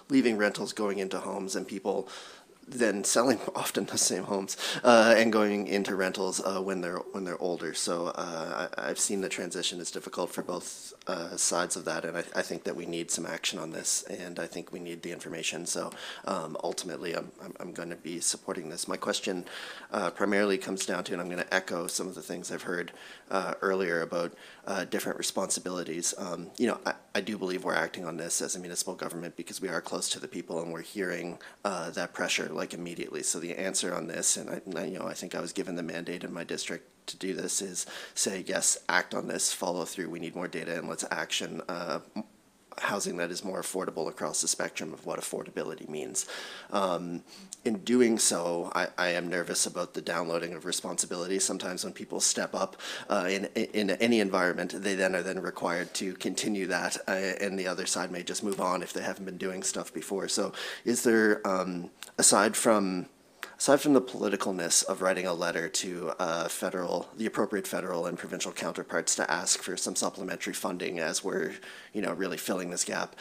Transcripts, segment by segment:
leaving rentals, going into homes, and people then selling often the same homes and going into rentals when they're older. So I've seen the transition is difficult for both sides of that, and I think that we need some action on this, and I think we need the information. So ultimately, I'm going to be supporting this. My question primarily comes down to, and I'm going to echo some of the things I've heard earlier about different responsibilities. I do believe we're acting on this as a municipal government because we are close to the people and we're hearing that pressure like immediately. So the answer on this, and I think I was given the mandate in my district to do this, is say yes, act on this, follow through. We need more data, and let's action housing that is more affordable across the spectrum of what affordability means. In doing so, I am nervous about the downloading of responsibility. Sometimes when people step up in any environment, they then are required to continue that, and the other side may just move on if they haven't been doing stuff before. So is there, aside from the politicalness of writing a letter to the appropriate federal and provincial counterparts to ask for some supplementary funding as we're, really filling this gap,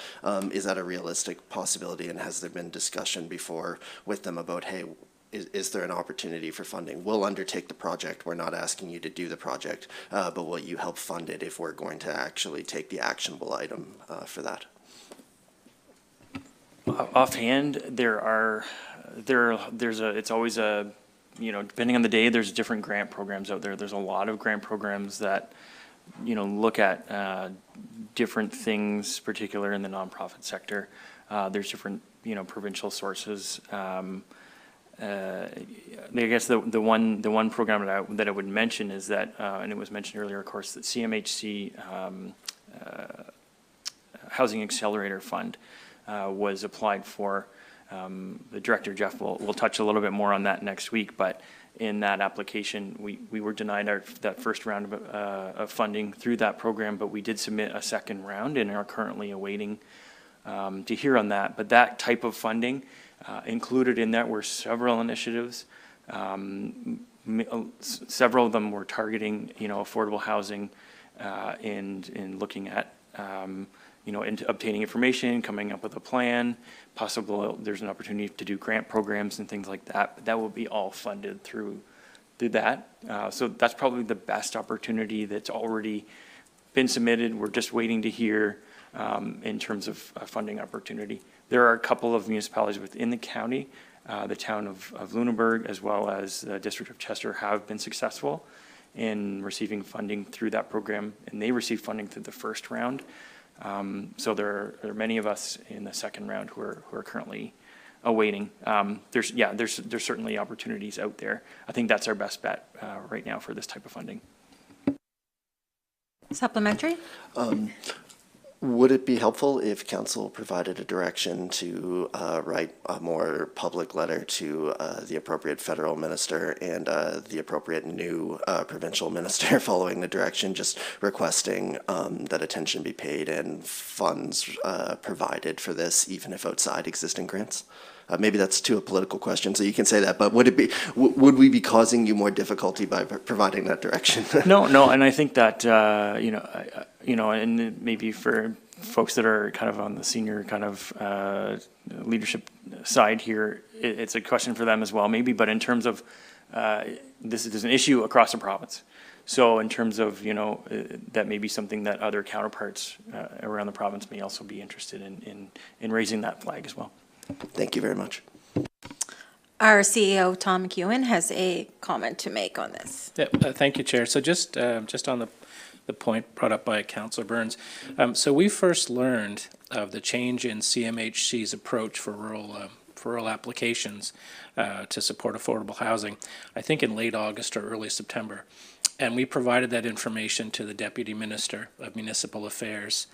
is that a realistic possibility? And has there been discussion before with them about, hey, is there an opportunity for funding? We'll undertake the project. We're not asking you to do the project, but will you help fund it if we're going to actually take the actionable item for that? Offhand, it's always a, depending on the day, there's different grant programs out there. There's a lot of grant programs that, look at different things, particularly in the nonprofit sector. There's different, provincial sources. I guess the one program that I would mention is that, and it was mentioned earlier, of course, that CMHC Housing Accelerator Fund was applied for. The director, Jeff, will touch a little bit more on that next week, but in that application, we were denied that first round of funding through that program, but we did submit a second round and are currently awaiting to hear on that. But that type of funding, included in that were several initiatives. Several of them were targeting, affordable housing and looking at into obtaining information, coming up with a plan. Possible there's an opportunity to do grant programs and things like that, but that will be all funded through that. So that's probably the best opportunity that's already been submitted. We're just waiting to hear in terms of funding opportunity. There are a couple of municipalities within the county, the town of Lunenburg as well as the District of Chester have been successful in receiving funding through that program, and they received funding through the first round. So there are many of us in the second round who are currently awaiting. There's certainly opportunities out there. I think that's our best bet right now for this type of funding. Supplementary? Would it be helpful if council provided a direction to write a more public letter to the appropriate federal minister and the appropriate new provincial minister following the direction, just requesting that attention be paid and funds provided for this, even if outside existing grants? Maybe that's too a political question, so you can say that, but would we be causing you more difficulty by providing that direction? No, and I think that, and maybe for folks that are kind of on the senior kind of leadership side here, it's a question for them as well, maybe, but in terms of, this is an issue across the province. So in terms of, that may be something that other counterparts around the province may also be interested in raising that flag as well. Thank you very much. Our CEO, Tom McEwen, has a comment to make on this. Yeah, thank you, Chair. So just on the point brought up by Councillor Burns. So we first learned of the change in CMHC's approach for rural applications to support affordable housing, I think in late August or early September. And we provided that information to the Deputy Minister of Municipal Affairs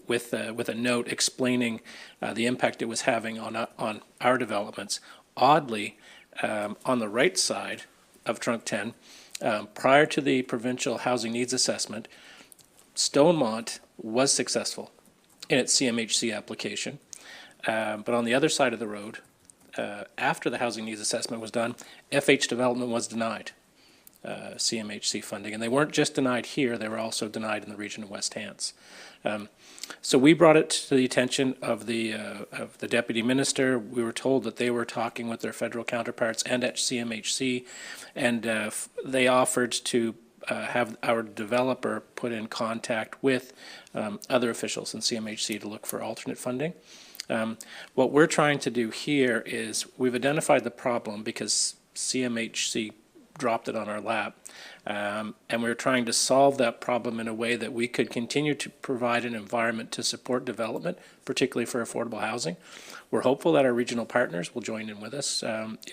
with a note explaining the impact it was having on our developments. Oddly, on the right side of Trunk 10, prior to the provincial housing needs assessment, Stonemont was successful in its CMHC application, but on the other side of the road, after the housing needs assessment was done, FH development was denied. CMHC funding. And they weren't just denied here, they were also denied in the region of West Hants. So we brought it to the attention of the deputy minister. We were told that they were talking with their federal counterparts and at CMHC, and they offered to have our developer put in contact with other officials in CMHC to look for alternate funding. What we're trying to do here is we've identified the problem because CMHC dropped it on our lap. And we're trying to solve that problem in a way that we could continue to provide an environment to support development, particularly for affordable housing. We're hopeful that our regional partners will join in with us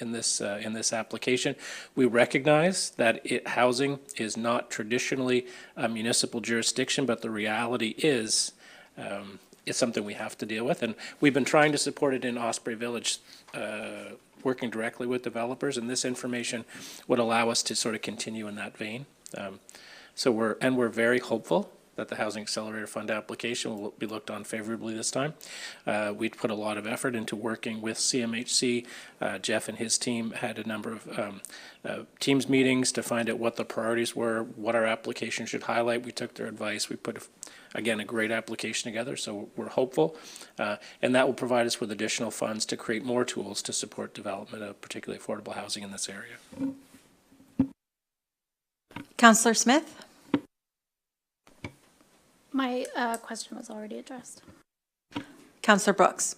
in this application. We recognize that housing is not traditionally a municipal jurisdiction, but the reality is it's something we have to deal with. And we've been trying to support it in Osprey Village, working directly with developers, and this information would allow us to sort of continue in that vein. So we're very hopeful that the Housing Accelerator Fund application will be looked on favorably this time. We'd put a lot of effort into working with CMHC. Jeff and his team had a number of Teams meetings to find out what the priorities were, what our application should highlight. We took their advice. We put, again, a great application together, so we're hopeful. And that will provide us with additional funds to create more tools to support development of particularly affordable housing in this area. Councillor Smith? My question was already addressed. Councillor Brooks?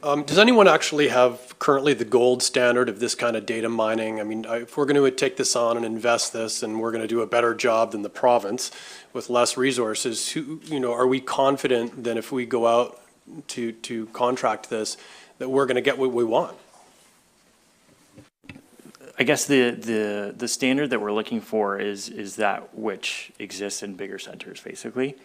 Does anyone actually have currently the gold standard of this kind of data mining? I mean, if we're going to take this on and invest this, and we're going to do a better job than the province with less resources, are we confident that if we go out to contract this, that we're going to get what we want? I guess the standard that we're looking for is that which exists in bigger centers, basically.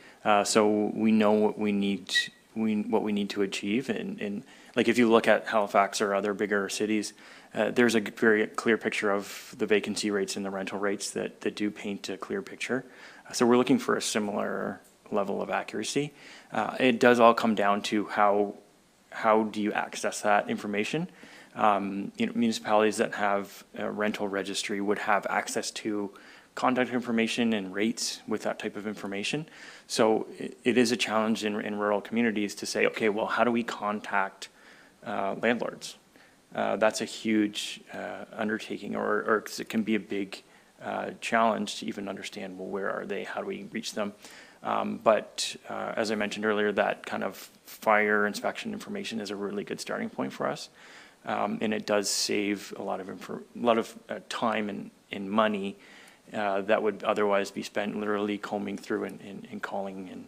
So we know what we need to achieve, and like if you look at Halifax or other bigger cities, there's a very clear picture of the vacancy rates and the rental rates that do paint a clear picture. So we're looking for a similar level of accuracy. It does all come down to how do you access that information. Municipalities that have a rental registry would have access to contact information and rates with that type of information. So it is a challenge in rural communities to say, okay, well, how do we contact landlords? That's a huge undertaking, or it can be a big challenge to even understand, well, where are they? How do we reach them? But as I mentioned earlier, that kind of fire inspection information is a really good starting point for us. And it does save a lot of time and money that would otherwise be spent literally combing through and calling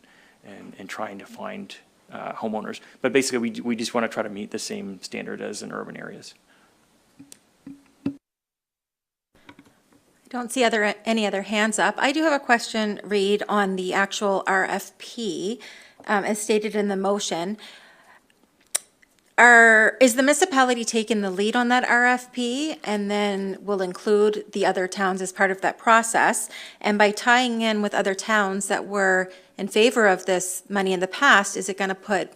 and trying to find homeowners. But basically, we just want to try to meet the same standard as in urban areas. Don't see any other hands up. I do have a question, Reid, on the actual RFP, as stated in the motion. Is the municipality taking the lead on that RFP and then will include the other towns as part of that process? And by tying in with other towns that were in favor of this money in the past, is it going to put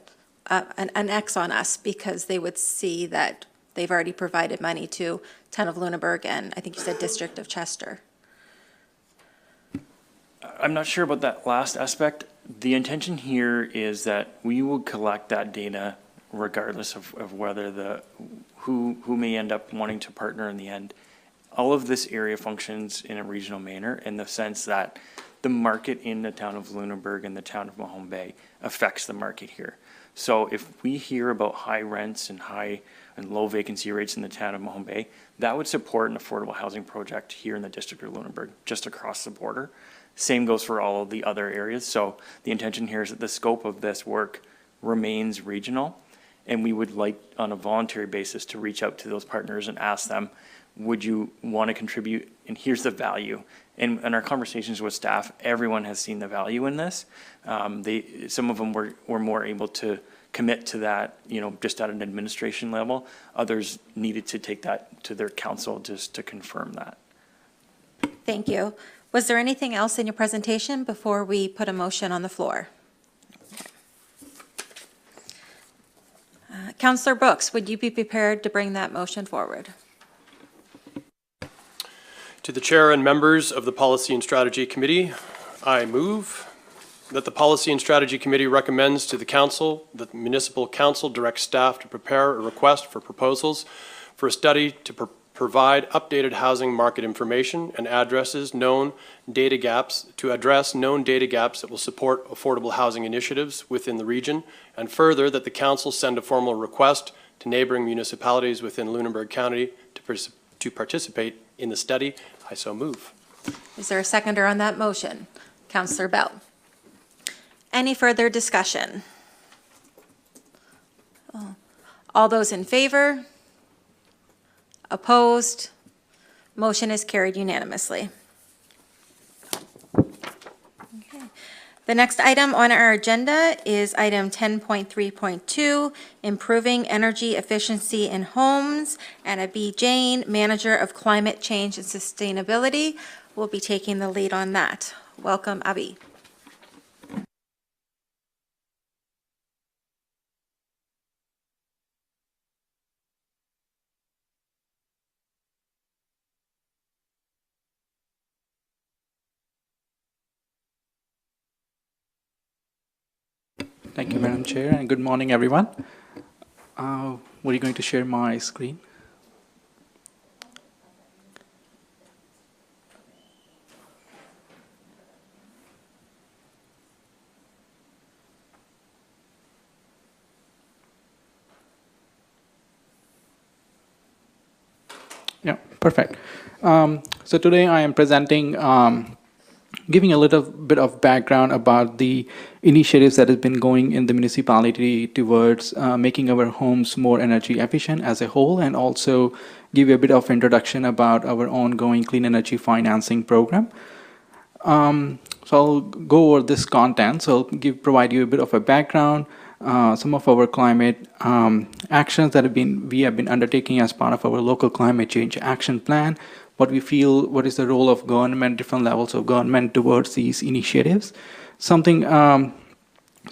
an X on us because they would see that they've already provided money to Town of Lunenburg and I think you said District of Chester? I'm not sure about that last aspect. The intention here is that we will collect that data regardless of whether who may end up wanting to partner in the end. All of this area functions in a regional manner in the sense that the market in the town of Lunenburg and the town of Mahone Bay affects the market here. So if we hear about high rents and high and low vacancy rates in the town of Mahone Bay, that would support an affordable housing project here in the district of Lunenburg, just across the border. Same goes for all of the other areas. So the intention here is that the scope of this work remains regional. And we would like, on a voluntary basis, to reach out to those partners and ask them, would you want to contribute? And here's the value. And in our conversations with staff, everyone has seen the value in this. Some of them were more able to commit to that, just at an administration level. Others needed to take that to their council just to confirm that. Thank you. Was there anything else in your presentation before we put a motion on the floor? Councillor Brooks, would you be prepared to bring that motion forward? To the Chair and members of the Policy and Strategy Committee, I move that the Policy and Strategy Committee recommends to the Council that the Municipal Council direct staff to prepare a request for proposals for a study to provide updated housing market information and addresses known data gaps to address known data gaps that will support affordable housing initiatives within the region, and further that the Council send a formal request to neighboring municipalities within Lunenburg County to participate in the study. I so move. Is there a seconder on that motion? Councillor Bell. Any further discussion? All those in favor? Opposed? Motion is carried unanimously. Okay. The next item on our agenda is item 10.3.2, improving energy efficiency in homes. Anna B. Jane, Manager of Climate Change and Sustainability, will be taking the lead on that. Welcome, Abby. Thank you, Madam Chair, and good morning, everyone. Were you going to share my screen? Yeah, perfect. So today I am presenting giving a little bit of background about the initiatives that have been going in the municipality towards making our homes more energy efficient as a whole, and also give you a bit of introduction about our ongoing clean energy financing program. So I'll go over this content. So I'll provide you a bit of a background, some of our climate actions that we have been undertaking as part of our local climate change action plan, what we feel, what is the role of government, different levels of government towards these initiatives. Some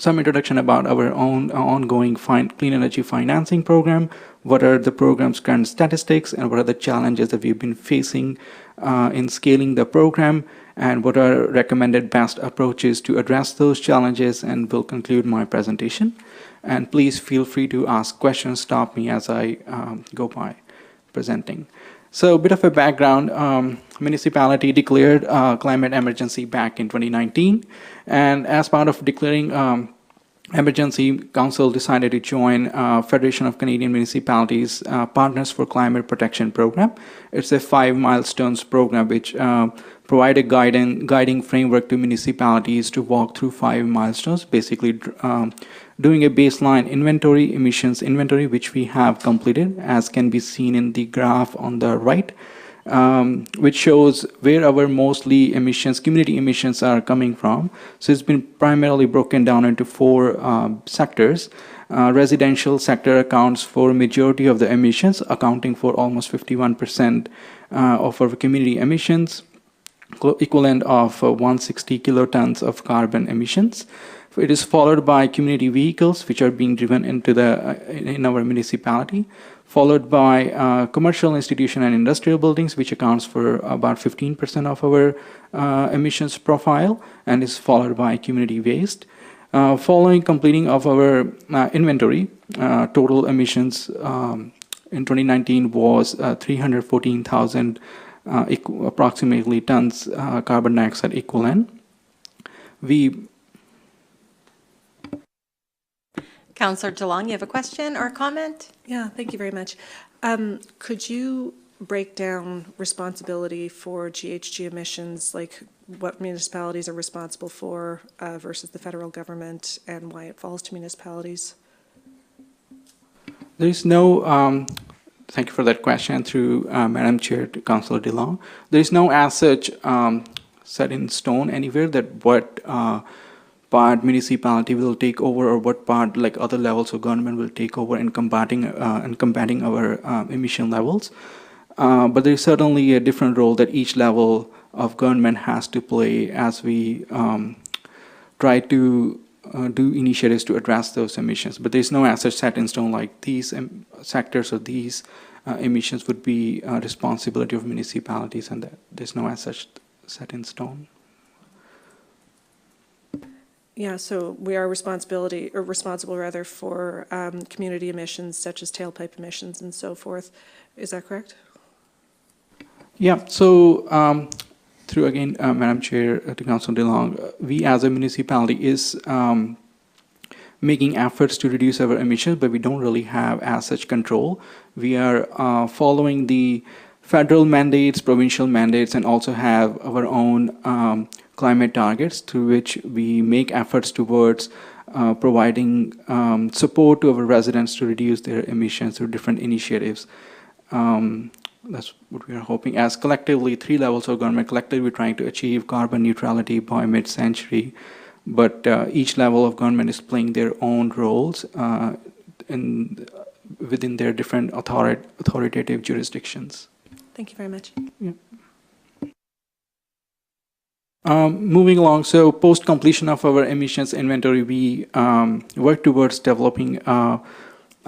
introduction about our own ongoing clean energy financing program, what are the program's current statistics, and what are the challenges that we've been facing in scaling the program, and what are recommended best approaches to address those challenges, and will conclude my presentation. And please feel free to ask questions, stop me as I go by presenting. So a bit of a background, municipality declared climate emergency back in 2019. And as part of declaring emergency, Council decided to join Federation of Canadian Municipalities Partners for Climate Protection Program. It's a 5 milestones program which provide a guiding framework to municipalities to walk through 5 milestones, basically doing a baseline emissions inventory, which we have completed, as can be seen in the graph on the right, which shows where our mostly community emissions are coming from. So it's been primarily broken down into 4 sectors. Residential sector accounts for majority of the emissions, accounting for almost 51% of our community emissions, equivalent of 160 kilotons of carbon emissions. It is followed by community vehicles, which are being driven in our municipality, followed by commercial institution and industrial buildings, which accounts for about 15% of our emissions profile, and is followed by community waste. Following completing of our inventory, total emissions in 2019 was 314,000 approximately tons carbon dioxide equivalent. Councillor DeLong, you have a question or a comment? Yeah, thank you very much. Could you break down responsibility for GHG emissions, like what municipalities are responsible for versus the federal government, and why it falls to municipalities? There is no, thank you for that question through Madam Chair to Councillor DeLong. There is no as such set in stone anywhere that what part municipality will take over, or what part like other levels of government will take over in combating our emission levels. But there is certainly a different role that each level of government has to play as we try to do initiatives to address those emissions. But there's no as such set in stone like these sectors or these emissions would be responsibility of municipalities, and that there's no as such set in stone. Yeah, so we are responsible rather for community emissions such as tailpipe emissions and so forth. Is that correct? Yeah, so through again, Madam Chair, to Councilor DeLong, we as a municipality is making efforts to reduce our emissions, but we don't really have as such control. We are following the federal mandates, provincial mandates, and also have our own climate targets through which we make efforts towards providing support to our residents to reduce their emissions through different initiatives. That's what we are hoping. As collectively, 3 levels of government, collectively we're trying to achieve carbon neutrality by mid-century, but each level of government is playing their own roles within their different authoritative jurisdictions. Thank you very much. Yeah. Moving along, so post-completion of our emissions inventory, we work towards developing a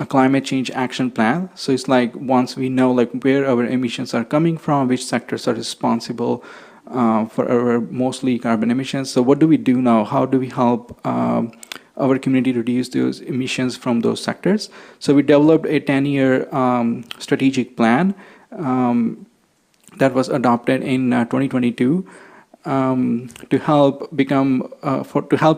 climate change action plan. So it's like once we know like where our emissions are coming from, which sectors are responsible for our mostly carbon emissions. So what do we do now? How do we help our community reduce those emissions from those sectors? So we developed a 10-year strategic plan that was adopted in 2022 to help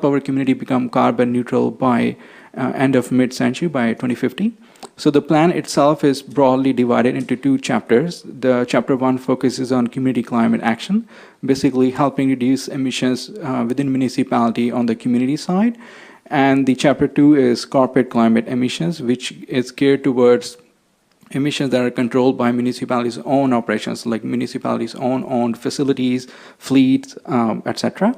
our community become carbon neutral by end of mid-century, by 2050. So the plan itself is broadly divided into 2 chapters. The chapter 1 focuses on community climate action, basically helping reduce emissions within municipality on the community side. And the chapter 2 is corporate climate emissions, which is geared towards emissions that are controlled by municipalities' own operations, like municipalities' owned facilities, fleets, etc.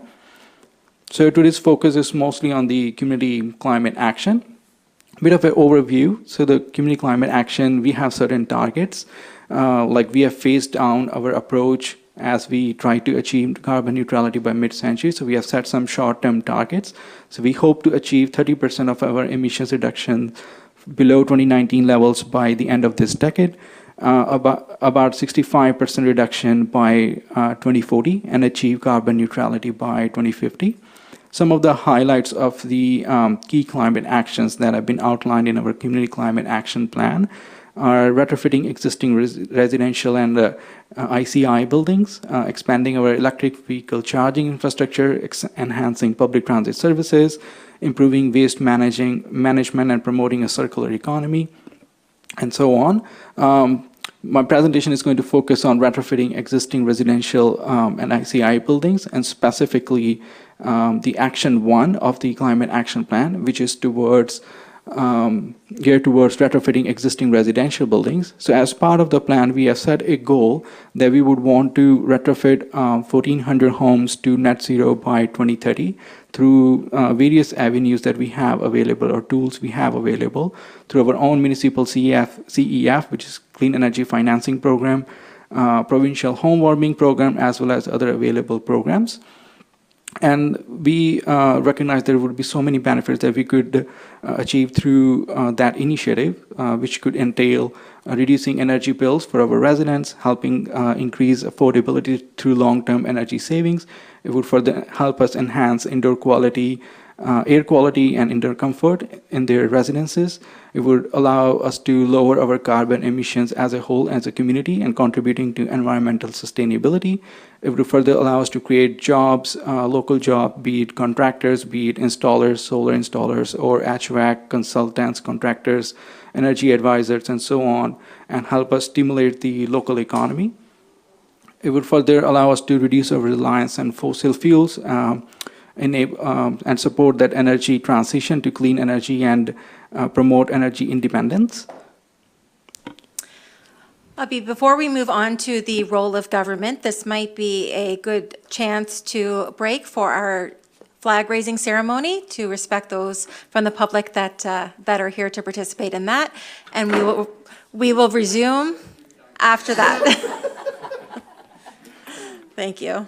So today's focus is mostly on the community climate action. Bit of an overview. So the community climate action, we have certain targets. Like we have phased down our approach as we try to achieve carbon neutrality by mid-century. So we have set some short-term targets. So we hope to achieve 30% of our emissions reduction below 2019 levels by the end of this decade, about 65% reduction by 2040, and achieve carbon neutrality by 2050. Some of the highlights of the key climate actions that have been outlined in our community climate action plan are retrofitting existing residential and ICI buildings, expanding our electric vehicle charging infrastructure, enhancing public transit services, improving waste management and promoting a circular economy, and so on. My presentation is going to focus on retrofitting existing residential and ICI buildings, and specifically the Action 1 of the Climate Action Plan, which is geared towards retrofitting existing residential buildings. So as part of the plan, we have set a goal that we would want to retrofit 1,400 homes to net zero by 2030 through various avenues that we have available, or tools we have available, through our own municipal CEF, which is Clean Energy Financing Program, provincial home warming program, as well as other available programs. And we recognize there would be so many benefits that we could achieve through that initiative, which could entail reducing energy bills for our residents, helping increase affordability through long-term energy savings. It would further help us enhance indoor quality, air quality, and indoor comfort in their residences. It would allow us to lower our carbon emissions as a whole, as a community, and contributing to environmental sustainability. It would further allow us to create jobs, local jobs, be it contractors, be it installers, solar installers, or HVAC consultants, contractors, energy advisors, and so on, and help us stimulate the local economy. It would further allow us to reduce our reliance on fossil fuels, and support that energy transition to clean energy, and promote energy independence. Abhi, before we move on to the role of government, this might be a good chance to break for our flag-raising ceremony to respect those from the public that are here to participate in that, and we will resume after that. Thank you.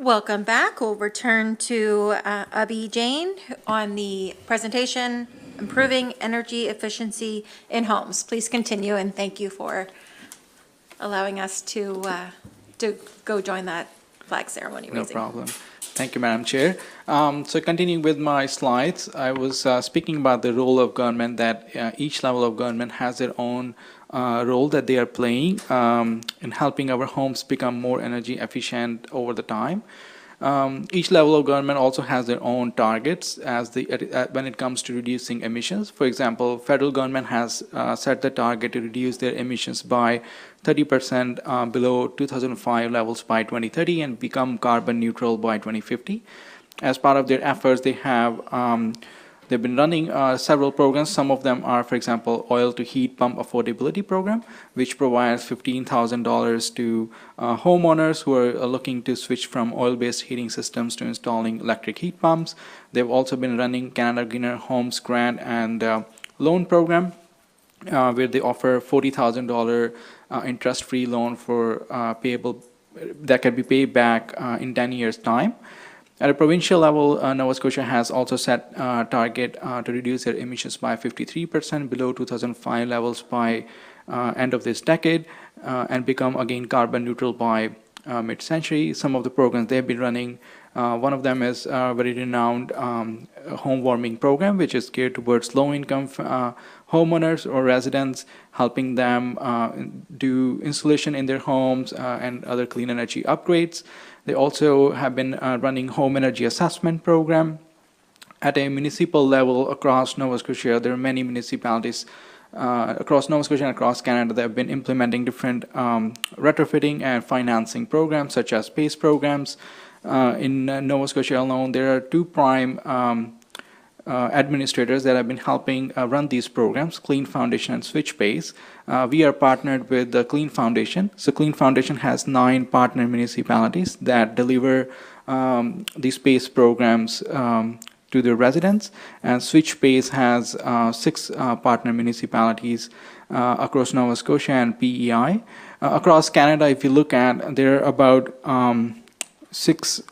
Welcome back. We'll return to Abhi Jain on the presentation, Improving Energy Efficiency in Homes. Please continue, and thank you for allowing us to go join that flag ceremony No raising. problem. Thank you, Madam Chair. So continuing with my slides, I was speaking about the role of government, that each level of government has their own role that they are playing in helping our homes become more energy efficient over the time. Each level of government also has their own targets when it comes to reducing emissions. For example, federal government has set the target to reduce their emissions by 30% below 2005 levels by 2030 and become carbon neutral by 2050. As part of their efforts, they've been running several programs. Some of them are, for example, oil to heat pump affordability program, which provides $15,000 to homeowners who are looking to switch from oil-based heating systems to installing electric heat pumps. They've also been running Canada Greener Homes grant and loan program, where they offer $40,000 interest-free loan for payable that can be paid back in 10 years' time. At a provincial level, Nova Scotia has also set a target to reduce their emissions by 53% below 2005 levels by end of this decade and become again carbon neutral by mid-century. Some of the programs they've been running, one of them is a very renowned home warming program, which is geared towards low-income homeowners or residents, helping them do installation in their homes and other clean energy upgrades. They also have been running home energy assessment program. At a municipal level across Nova Scotia, there are many municipalities across Nova Scotia and across Canada that have been implementing different retrofitting and financing programs, such as PACE programs. In Nova Scotia alone, there are two prime administrators that have been helping run these programs, Clean Foundation and SwitchPace. We are partnered with the Clean Foundation. So Clean Foundation has 9 partner municipalities that deliver these PACE programs to their residents, and SwitchPace has 6 partner municipalities across Nova Scotia and PEI. Across Canada, if you look at, there are about 6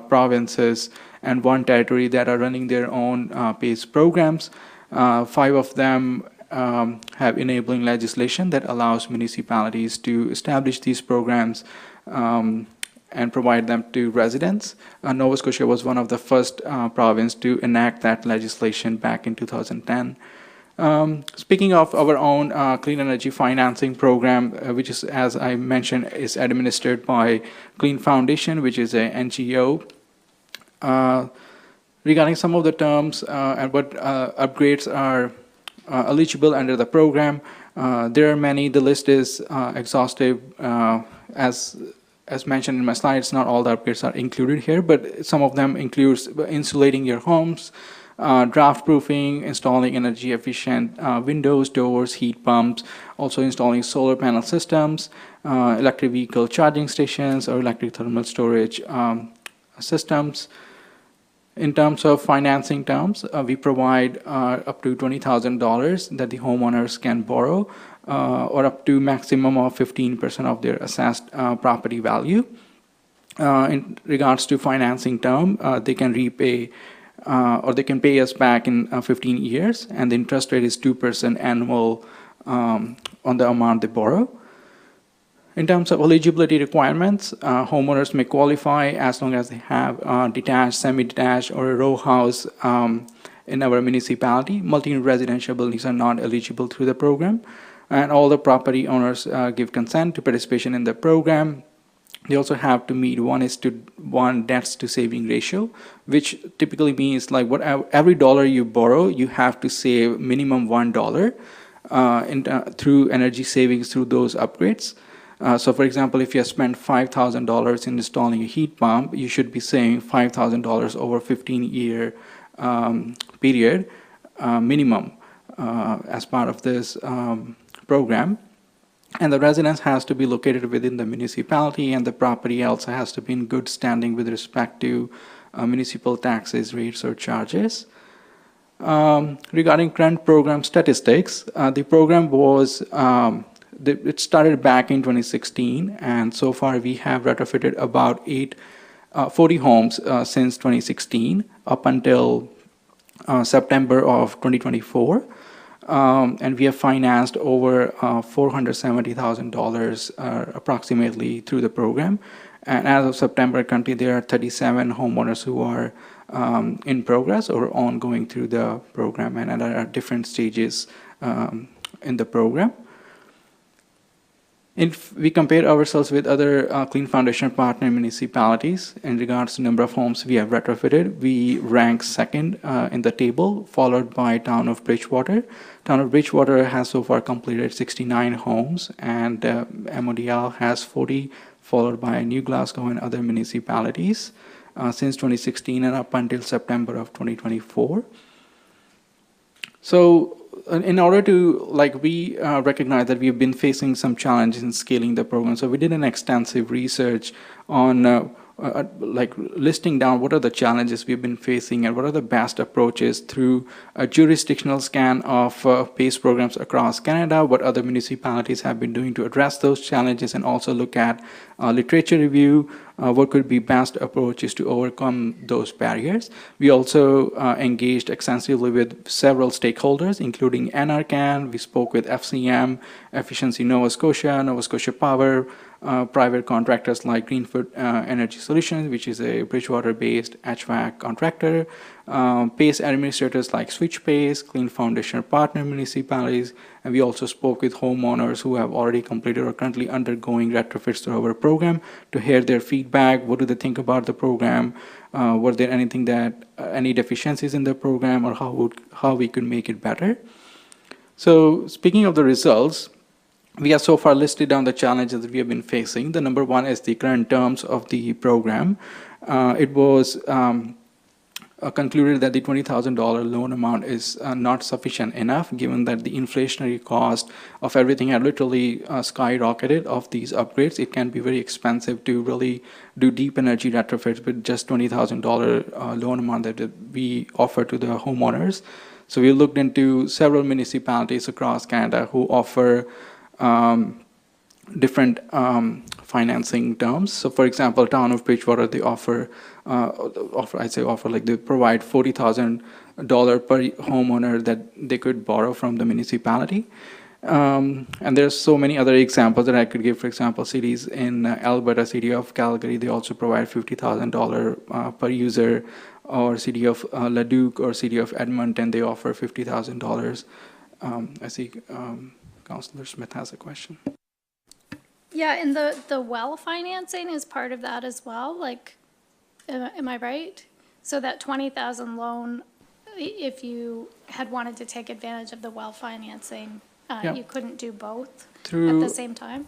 provinces and 1 territory that are running their own PACE programs. 5 of them have enabling legislation that allows municipalities to establish these programs and provide them to residents. Nova Scotia was one of the first province to enact that legislation back in 2010. Speaking of our own clean energy financing program, which is, as I mentioned, is administered by Clean Foundation, which is a NGO. Regarding some of the terms and what upgrades are eligible under the program, there are many. The list is exhaustive. As mentioned in my slides, not all the upgrades are included here, but some of them includes insulating your homes, draft proofing, installing energy efficient windows, doors, heat pumps, also installing solar panel systems, electric vehicle charging stations, or electric thermal storage systems. In terms of financing terms, we provide up to $20,000 that the homeowners can borrow, or up to maximum of 15% of their assessed property value. In regards to financing term, they can repay or they can pay us back in 15 years, and the interest rate is 2% annual on the amount they borrow. In terms of eligibility requirements, homeowners may qualify as long as they have detached, semi-detached, or a row house in our municipality. Multi-residential buildings are not eligible through the program, and all the property owners give consent to participation in the program. They also have to meet 1:1 debts to saving ratio, which typically means like every dollar you borrow, you have to save minimum $1 through energy savings through those upgrades. So for example, if you spend $5,000 in installing a heat pump, you should be saving $5,000 over a 15-year period minimum as part of this program. And the residence has to be located within the municipality, and the property also has to be in good standing with respect to municipal taxes, rates, or charges. Regarding current program statistics, the program was it started back in 2016, and so far we have retrofitted about 8 40 homes since 2016 up until September of 2024. And we have financed over $470,000 approximately through the program. And as of September, currently there are 37 homeowners who are in progress or ongoing through the program and at different stages in the program. If we compare ourselves with other Clean Foundation partner municipalities in regards to number of homes we have retrofitted, we rank second in the table, followed by Town of Bridgewater. Town of Bridgewater has so far completed 69 homes, and MODL has 40, followed by New Glasgow and other municipalities since 2016 and up until September of 2024. So in order to, we recognize that we've been facing some challenges in scaling the program. So we did an extensive research on listing down what are the challenges we've been facing and what are the best approaches through a jurisdictional scan of PACE programs across Canada, what other municipalities have been doing to address those challenges, and also look at literature review, what could be best approaches to overcome those barriers. We also engaged extensively with several stakeholders, including NRCan. We spoke with FCM, Efficiency Nova Scotia Power, private contractors like Greenfoot Energy Solutions, which is a Bridgewater-based HVAC contractor, PACE administrators like SwitchPACE, Clean Foundation partner municipalities, and we also spoke with homeowners who have already completed or currently undergoing retrofits through our program to hear their feedback. What do they think about the program? Were there any deficiencies in the program, or how we could make it better? So speaking of the results, we have so far listed down the challenges that we have been facing. The number one is the current terms of the program. It was concluded that the $20,000 loan amount is not sufficient enough, given that the inflationary cost of everything had literally skyrocketed of these upgrades. It can be very expensive to really do deep energy retrofits with just $20,000 loan amount that we offer to the homeowners. So we looked into several municipalities across Canada who offer different financing terms. So, for example, Town of Bridgewater, they offer they provide $40,000 per homeowner that they could borrow from the municipality. And there's so many other examples that I could give. For example, cities in Alberta, City of Calgary, they also provide $50,000 per user, or City of Leduc or City of Edmonton, they offer $50,000. I see Councillor Smith has a question. Yeah, and the well financing is part of that as well, am I right? So that 20,000 loan, if you had wanted to take advantage of the well financing, you couldn't do both at the same time?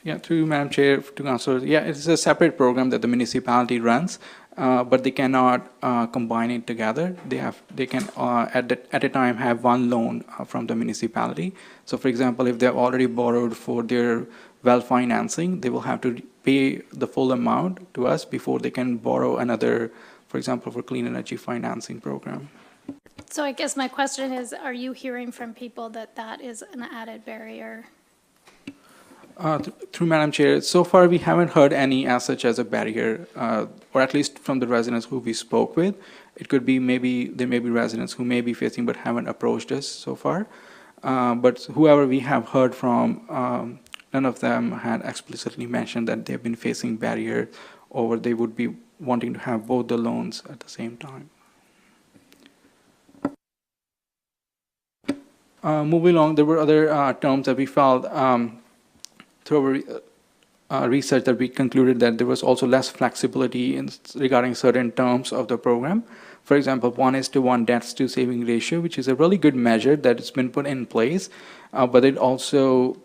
Yeah, through Madam Chair, to Councillor, it's a separate program that the municipality runs, but they cannot combine it together. They can at a time have one loan from the municipality. So, for example, if they have already borrowed for their well financing, they will have to pay the full amount to us before they can borrow another, for example, for clean energy financing program. So I guess my question is, are you hearing from people that is an added barrier? Through Madam Chair, so far we haven't heard any as such as a barrier, or at least from the residents who we spoke with. It could be there may be residents who may be facing but haven't approached us so far. But whoever we have heard from, none of them had explicitly mentioned that they've been facing barrier, or they would be wanting to have both the loans at the same time. Moving along, there were other terms that we felt through our research that we concluded that there was also less flexibility regarding certain terms of the program. For example, 1:1 debt-to-saving ratio, which is a really good measure that has been put in place, but it also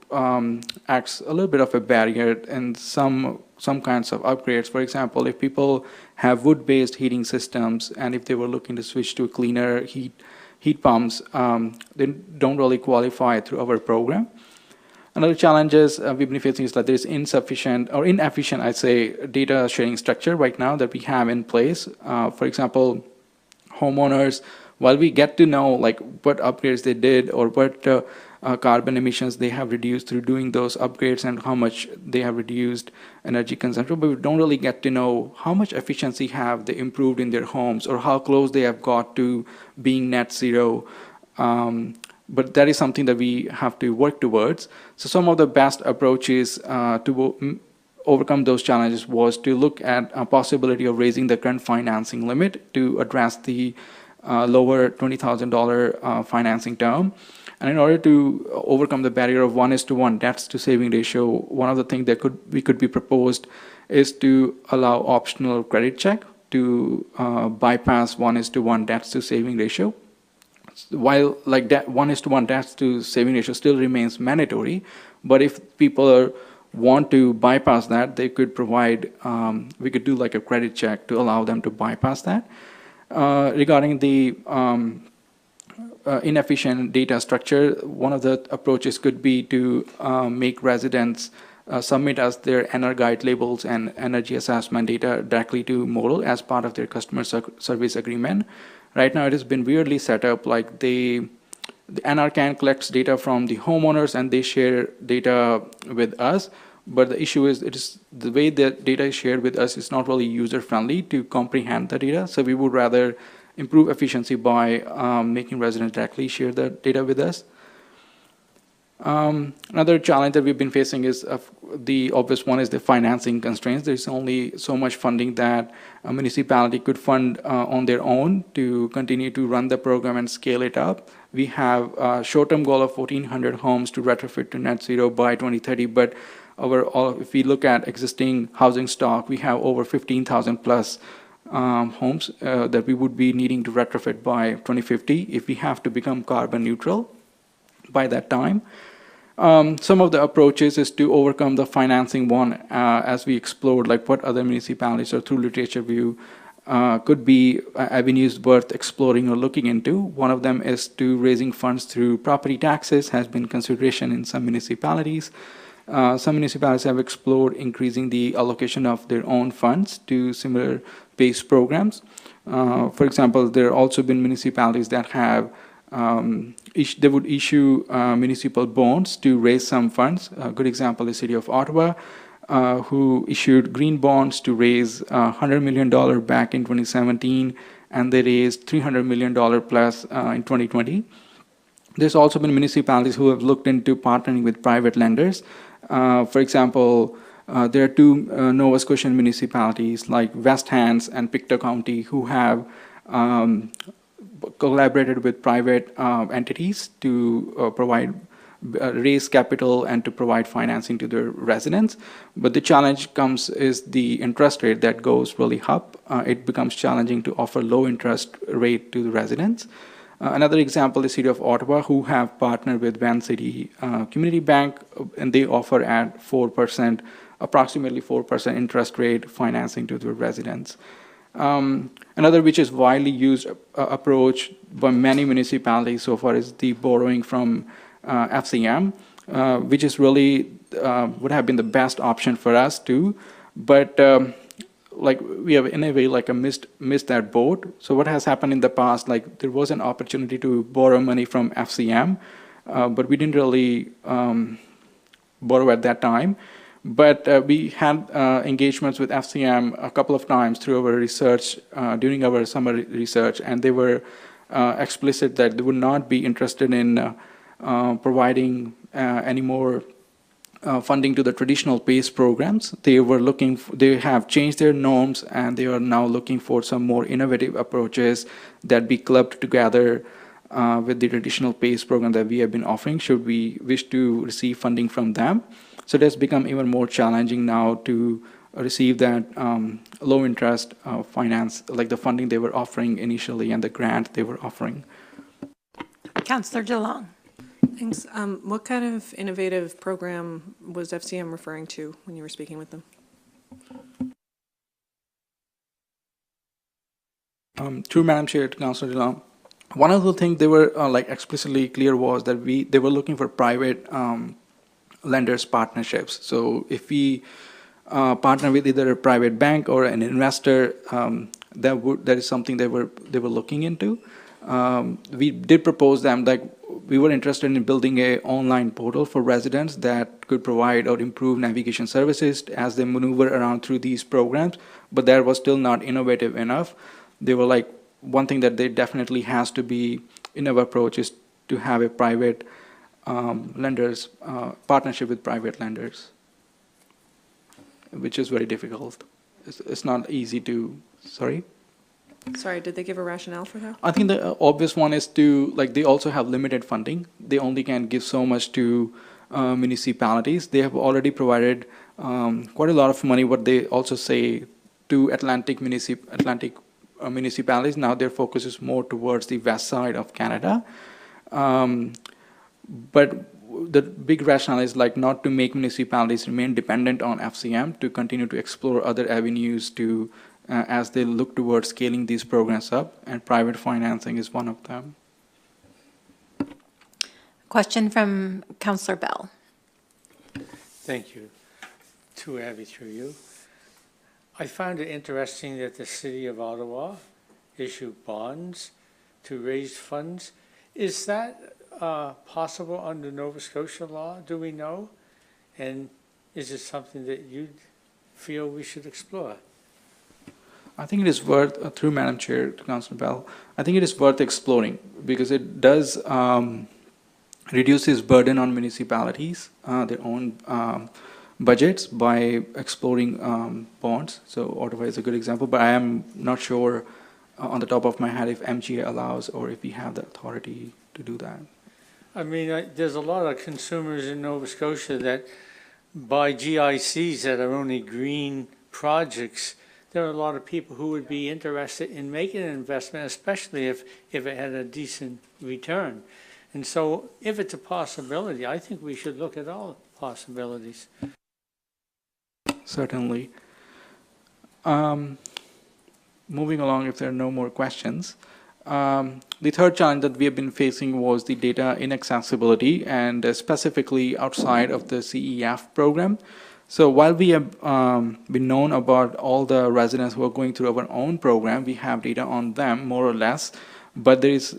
acts a little bit of a barrier in some kinds of upgrades. For example, if people have wood-based heating systems and if they were looking to switch to cleaner heat pumps, they don't really qualify through our program. Another challenge we've been facing is that there's inefficient, I'd say, data sharing structure right now that we have in place. For example, homeowners while we get to know like what upgrades they did or what carbon emissions they have reduced through doing those upgrades and how much they have reduced energy consumption, but we don't really get to know how much efficiency have they improved in their homes or how close they have got to being net zero. But that is something that we have to work towards. So some of the best approaches to overcome those challenges was to look at a possibility of raising the current financing limit to address the lower $20,000 financing term. And in order to overcome the barrier of 1:1 debts to saving ratio, one of the things that could be proposed is to allow optional credit check to bypass 1:1 debts to saving ratio. While like that 1:1 debts to saving ratio still remains mandatory, but if people want to bypass that, they could provide, we could do like a credit check to allow them to bypass that. Regarding the inefficient data structure, one of the approaches could be to make residents submit as their EnerGuide labels and energy assessment data directly to Modal as part of their customer service agreement. Right now, it has been weirdly set up like the NRCan collects data from the homeowners and they share data with us. But the issue is, the way the data is shared with us is not really user-friendly to comprehend the data. So we would rather improve efficiency by making residents directly share the data with us. Another challenge that we've been facing is the obvious one is the financing constraints. There's only so much funding that a municipality could fund on their own to continue to run the program and scale it up. We have a short-term goal of 1,400 homes to retrofit to net zero by 2030, but if we look at existing housing stock, we have over 15,000 plus homes that we would be needing to retrofit by 2050 if we have to become carbon neutral by that time. Some of the approaches is to overcome the financing one as we explored like what other municipalities or through literature review could be avenues worth exploring or looking into. One of them is to raising funds through property taxes has been consideration in some municipalities. Some municipalities have explored increasing the allocation of their own funds to similar based programs. For example, there have also been municipalities that have they would issue municipal bonds to raise some funds. A good example is the City of Ottawa, who issued green bonds to raise $100 million back in 2017, and they raised $300 million plus in 2020. There's also been municipalities who have looked into partnering with private lenders. For example, there are two Nova Scotian municipalities like West Hants and Pictou County who have collaborated with private entities to raise capital and to provide financing to their residents. But the challenge is the interest rate that goes really up. It becomes challenging to offer low interest rate to the residents. Another example is City of Ottawa, who have partnered with Vancity Community Bank, and they offer at 4%, approximately 4% interest rate financing to the residents. Another which is widely used approach by many municipalities so far is the borrowing from FCM, which is really would have been the best option for us too, but like we have in a way like missed that boat. So what has happened in the past, like there was an opportunity to borrow money from FCM, but we didn't really borrow at that time. But we had engagements with FCM a couple of times through our research, during our summer research, and they were explicit that they would not be interested in providing any more funding to the traditional PACE programs. They have changed their norms, and they are now looking for some more innovative approaches that be clubbed together with the traditional PACE program that we have been offering, should we wish to receive funding from them. So it has become even more challenging now to receive that low interest finance, like the funding they were offering initially and the grant they were offering. Councillor DeLong. Thanks. What kind of innovative program was FCM referring to when you were speaking with them? Through Madam Chair to Councillor DeLong, one of the things they were like explicitly clear was that they were looking for private lenders partnerships. So if we partner with either a private bank or an investor, that is something they were looking into. we did propose them, like, we were interested in building a online portal for residents that could provide or improve navigation services as they maneuver around through these programs, but that was still not innovative enough. They were like, one thing that they definitely has to be in our approach is to have a private lenders, partnership with private lenders, which is very difficult. It's not easy to, sorry? Sorry, did they give a rationale for that? I think the obvious one is to, like, they also have limited funding. They only can give so much to municipalities. They have already provided quite a lot of money, what they also say, to Atlantic municipalities. Now their focus is more towards the west side of Canada. But the big rationale is, like, not to make municipalities remain dependent on FCM, to continue to explore other avenues to as they look towards scaling these programs up, and private financing is one of them. Question from Councillor Bell. Thank you. To Abby, through you. I found it interesting that the City of Ottawa issued bonds to raise funds. Is that possible under Nova Scotia law? Do we know? And is it something that you feel we should explore? I think it is worth, through Madam Chair to Councillor Bell, I think it is worth exploring, because it does reduces burden on municipalities, their own budgets, by exploring bonds. So Ottawa is a good example, but I am not sure on the top of my head if MGA allows or if we have the authority to do that. I mean, there's a lot of consumers in Nova Scotia that buy GICs that are only green projects. There are a lot of people who would be interested in making an investment, especially if it had a decent return. And so if it's a possibility, I think we should look at all possibilities. Certainly. Moving along, if there are no more questions. The third challenge that we have been facing was the data inaccessibility, and specifically outside of the CEF program. So while we have been known about all the residents who are going through our own program, we have data on them more or less, but there is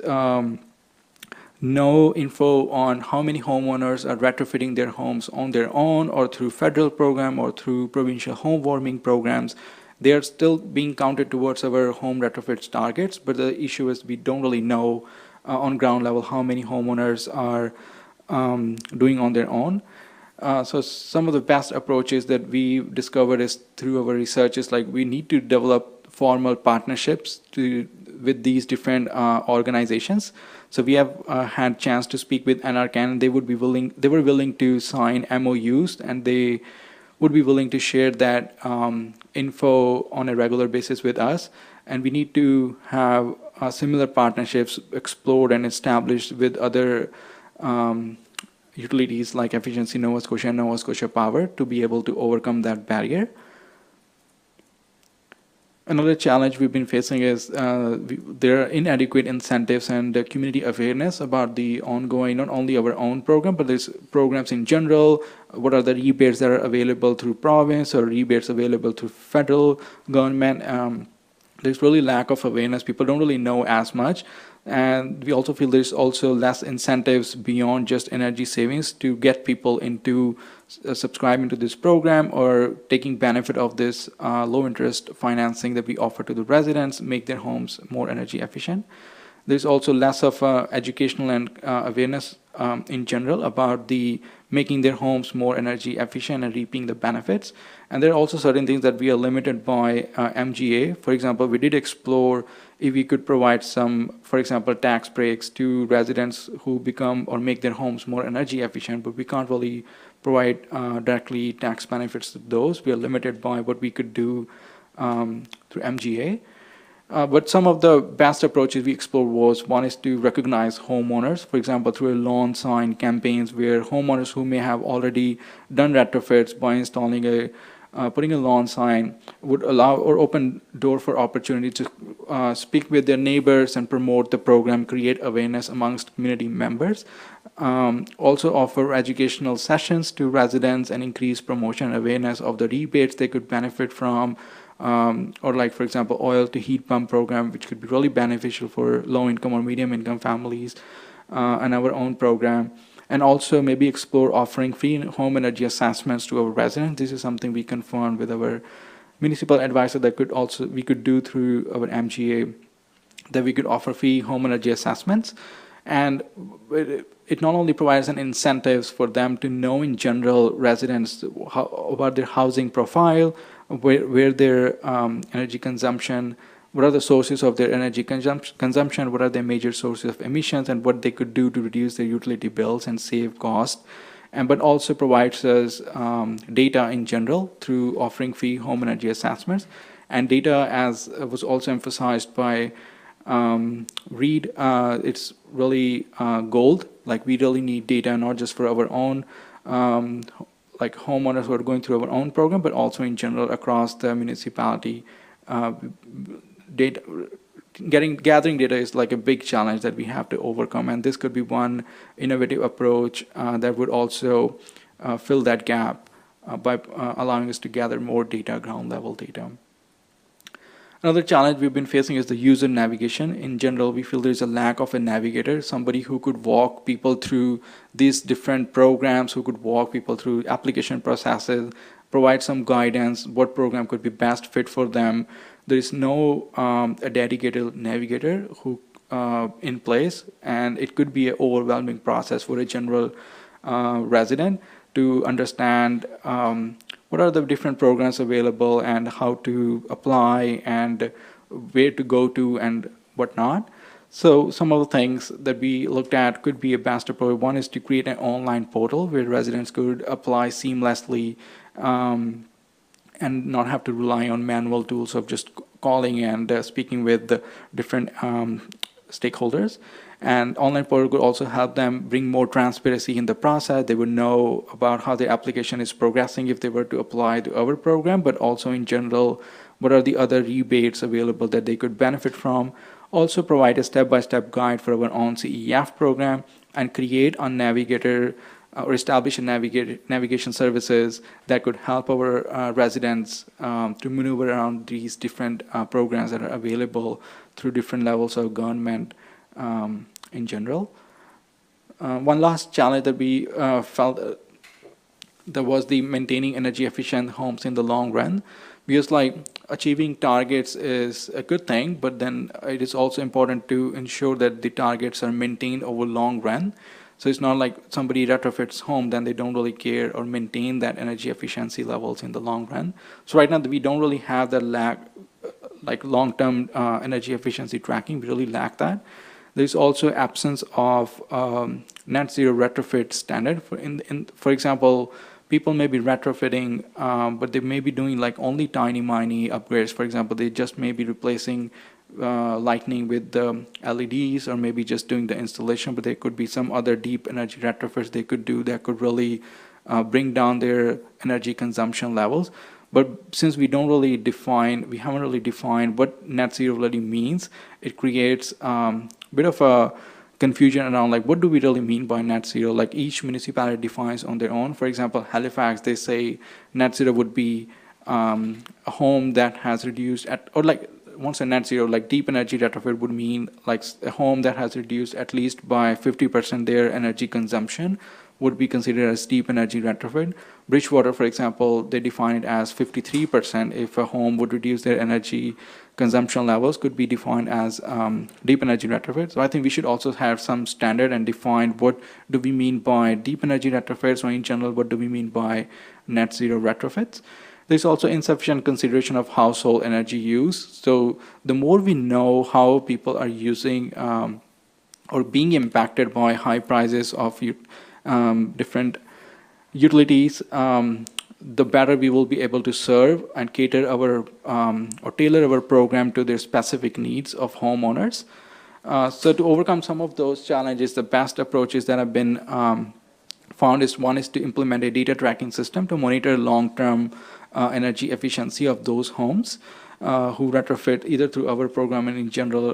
no info on how many homeowners are retrofitting their homes on their own or through federal program or through provincial home warming programs. They are still being counted towards our home retrofits targets, but the issue is we don't really know on ground level how many homeowners are doing on their own. So some of the best approaches that we discovered is through our research is, like, we need to develop formal partnerships with these different organizations. So we have had chance to speak with NRCan, and they were willing to sign MOUs, and they would be willing to share that info on a regular basis with us. And we need to have similar partnerships explored and established with other utilities like Efficiency Nova Scotia and Nova Scotia Power to be able to overcome that barrier. Another challenge we've been facing is there are inadequate incentives and community awareness about the ongoing, not only our own program, but there's programs in general. What are the rebates that are available through province or rebates available through federal government? There's really lack of awareness. People don't really know as much. And we also feel there's also less incentives beyond just energy savings to get people into subscribing to this program or taking benefit of this low interest financing that we offer to the residents, make their homes more energy efficient. There's also less of educational and awareness in general about the making their homes more energy efficient and reaping the benefits. And there are also certain things that we are limited by MGA. For example, we did explore if we could provide some, for example, tax breaks to residents who become or make their homes more energy efficient, but we can't really provide directly tax benefits to those. We are limited by what we could do through MGA. But some of the best approaches we explored was, one is to recognize homeowners, for example, through a lawn sign campaigns where homeowners who may have already done retrofits by installing putting a lawn sign would allow or open door for opportunity to speak with their neighbors and promote the program, create awareness amongst community members. Also offer educational sessions to residents and increase promotion and awareness of the rebates they could benefit from, or like, for example, oil to heat pump program, which could be really beneficial for low income or medium income families, and our own program. And also maybe explore offering free home energy assessments to our residents. This is something we confirmed with our municipal advisor that we could do through our MGA, that we could offer free home energy assessments. And it not only provides an incentives for them to know in general residents about their housing profile, where their energy consumption, what are the sources of their energy consumption, what are their major sources of emissions, and what they could do to reduce their utility bills and save cost. But also provides us data in general through offering free home energy assessments. And data, as was also emphasized by Reed, it's really gold. Like, we really need data not just for our own like homeowners who are going through our own program, but also in general across the municipality. Gathering data is like a big challenge that we have to overcome, and this could be one innovative approach that would also fill that gap by allowing us to gather more data, ground level data. Another challenge we've been facing is the user navigation. In general, we feel there's a lack of a navigator, somebody who could walk people through these different programs, who could walk people through application processes, provide some guidance, what program could be best fit for them. There is no a dedicated navigator who in place, and it could be an overwhelming process for a general resident to understand what are the different programs available and how to apply and where to go to and whatnot. So some of the things that we looked at could be a best approach. One is to create an online portal where residents could apply seamlessly and not have to rely on manual tools of just calling and speaking with the different stakeholders. And online portal could also help them bring more transparency in the process. They would know about how their application is progressing if they were to apply to our program, but also in general, what are the other rebates available that they could benefit from. Also provide a step-by-step guide for our own CEF program, and create a navigator or establish a navigation services that could help our residents to maneuver around these different programs that are available through different levels of government in general. One last challenge that we felt that was the maintaining energy efficient homes in the long run. Because like achieving targets is a good thing, but then it is also important to ensure that the targets are maintained over long run. So it's not like somebody retrofits home, then they don't really care or maintain that energy efficiency levels in the long run. So right now we don't really have that like long-term energy efficiency tracking. We really lack that. There's also absence of net zero retrofit standard. For example, people may be retrofitting, but they may be doing like only tiny upgrades. For example, they just may be replacing lighting with the LEDs, or maybe just doing the installation, but there could be some other deep energy retrofits they could do that could really bring down their energy consumption levels. But since we haven't really defined what net zero really means, it creates a bit of a confusion around like what do we really mean by net zero. Like each municipality defines on their own. For example, Halifax, they say net zero would be a home that has reduced once a net zero, like deep energy retrofit would mean like a home that has reduced at least by 50% their energy consumption would be considered as deep energy retrofit. Bridgewater, for example, they define it as 53%. If a home would reduce their energy consumption levels, could be defined as deep energy retrofit. So I think we should also have some standard and define what do we mean by deep energy retrofits, or in general, what do we mean by net zero retrofits. There's also insufficient consideration of household energy use. So the more we know how people are using or being impacted by high prices of different utilities, the better we will be able to serve and cater our or tailor our program to their specific needs of homeowners. So to overcome some of those challenges, the best approaches that have been found is one is to implement a data tracking system to monitor long-term energy efficiency of those homes who retrofit either through our program and in general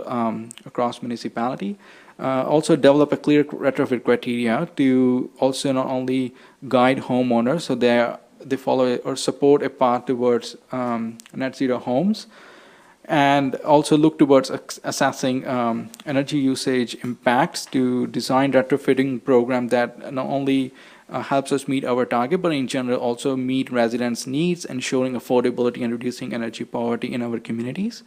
across municipality. Also develop a clear retrofit criteria to also not only guide homeowners so they they follow or support a path towards net zero homes, and also look towards assessing energy usage impacts to design retrofitting program that not only helps us meet our target, but in general also meet residents' needs, ensuring affordability and reducing energy poverty in our communities.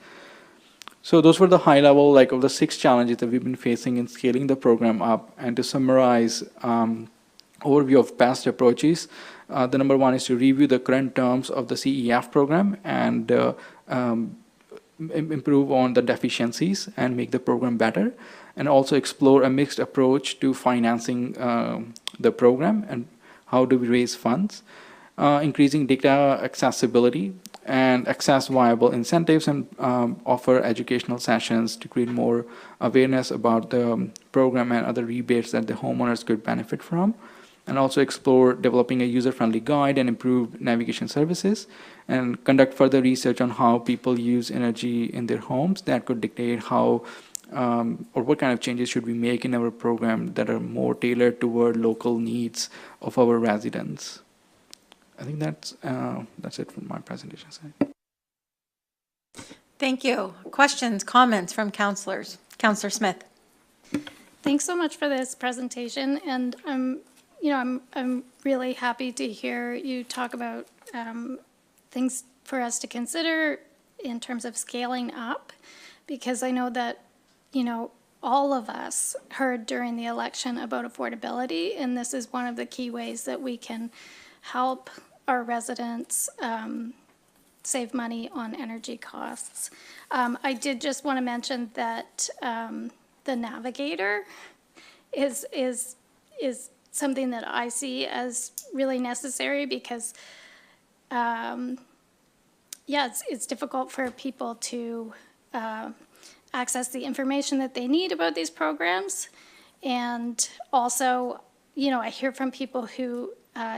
So those were the high level, like, of the 6 challenges that we've been facing in scaling the program up. And to summarize, overview of past approaches, the number 1 is to review the current terms of the CEF program and improve on the deficiencies and make the program better, and also explore a mixed approach to financing the program and how do we raise funds, increasing data accessibility and access viable incentives, and offer educational sessions to create more awareness about the program and other rebates that the homeowners could benefit from, and also explore developing a user-friendly guide and improved navigation services, and conduct further research on how people use energy in their homes that could dictate how or what kind of changes should we make in our program that are more tailored toward local needs of our residents. I think that's it from my presentation side. Thank you. Questions, comments from councilors? Councilor Smith. Thanks so much for this presentation, and I'm really happy to hear you talk about things for us to consider in terms of scaling up, because I know that, all of us heard during the election about affordability, and this is one of the key ways that we can help our residents save money on energy costs. I did just want to mention that the Navigator is something that I see as really necessary, because it's difficult for people to access the information that they need about these programs. And also, I hear from people who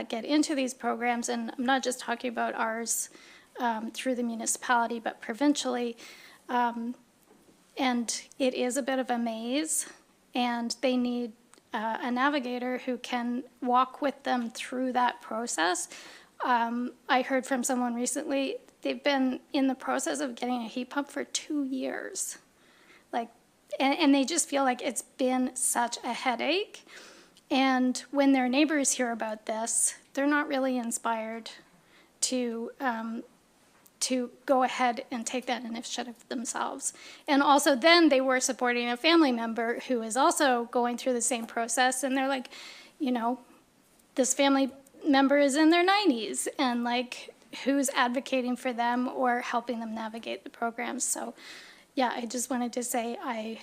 get into these programs, and I'm not just talking about ours through the municipality, but provincially, and it is a bit of a maze, and they need a navigator who can walk with them through that process. I heard from someone recently, they've been in the process of getting a heat pump for 2 years. And they just feel like it's been such a headache. And when their neighbors hear about this, they're not really inspired to go ahead and take that initiative themselves. And also then they were supporting a family member who is also going through the same process, and they're like, this family member is in their 90s, and who's advocating for them or helping them navigate the programs? So yeah, I just wanted to say I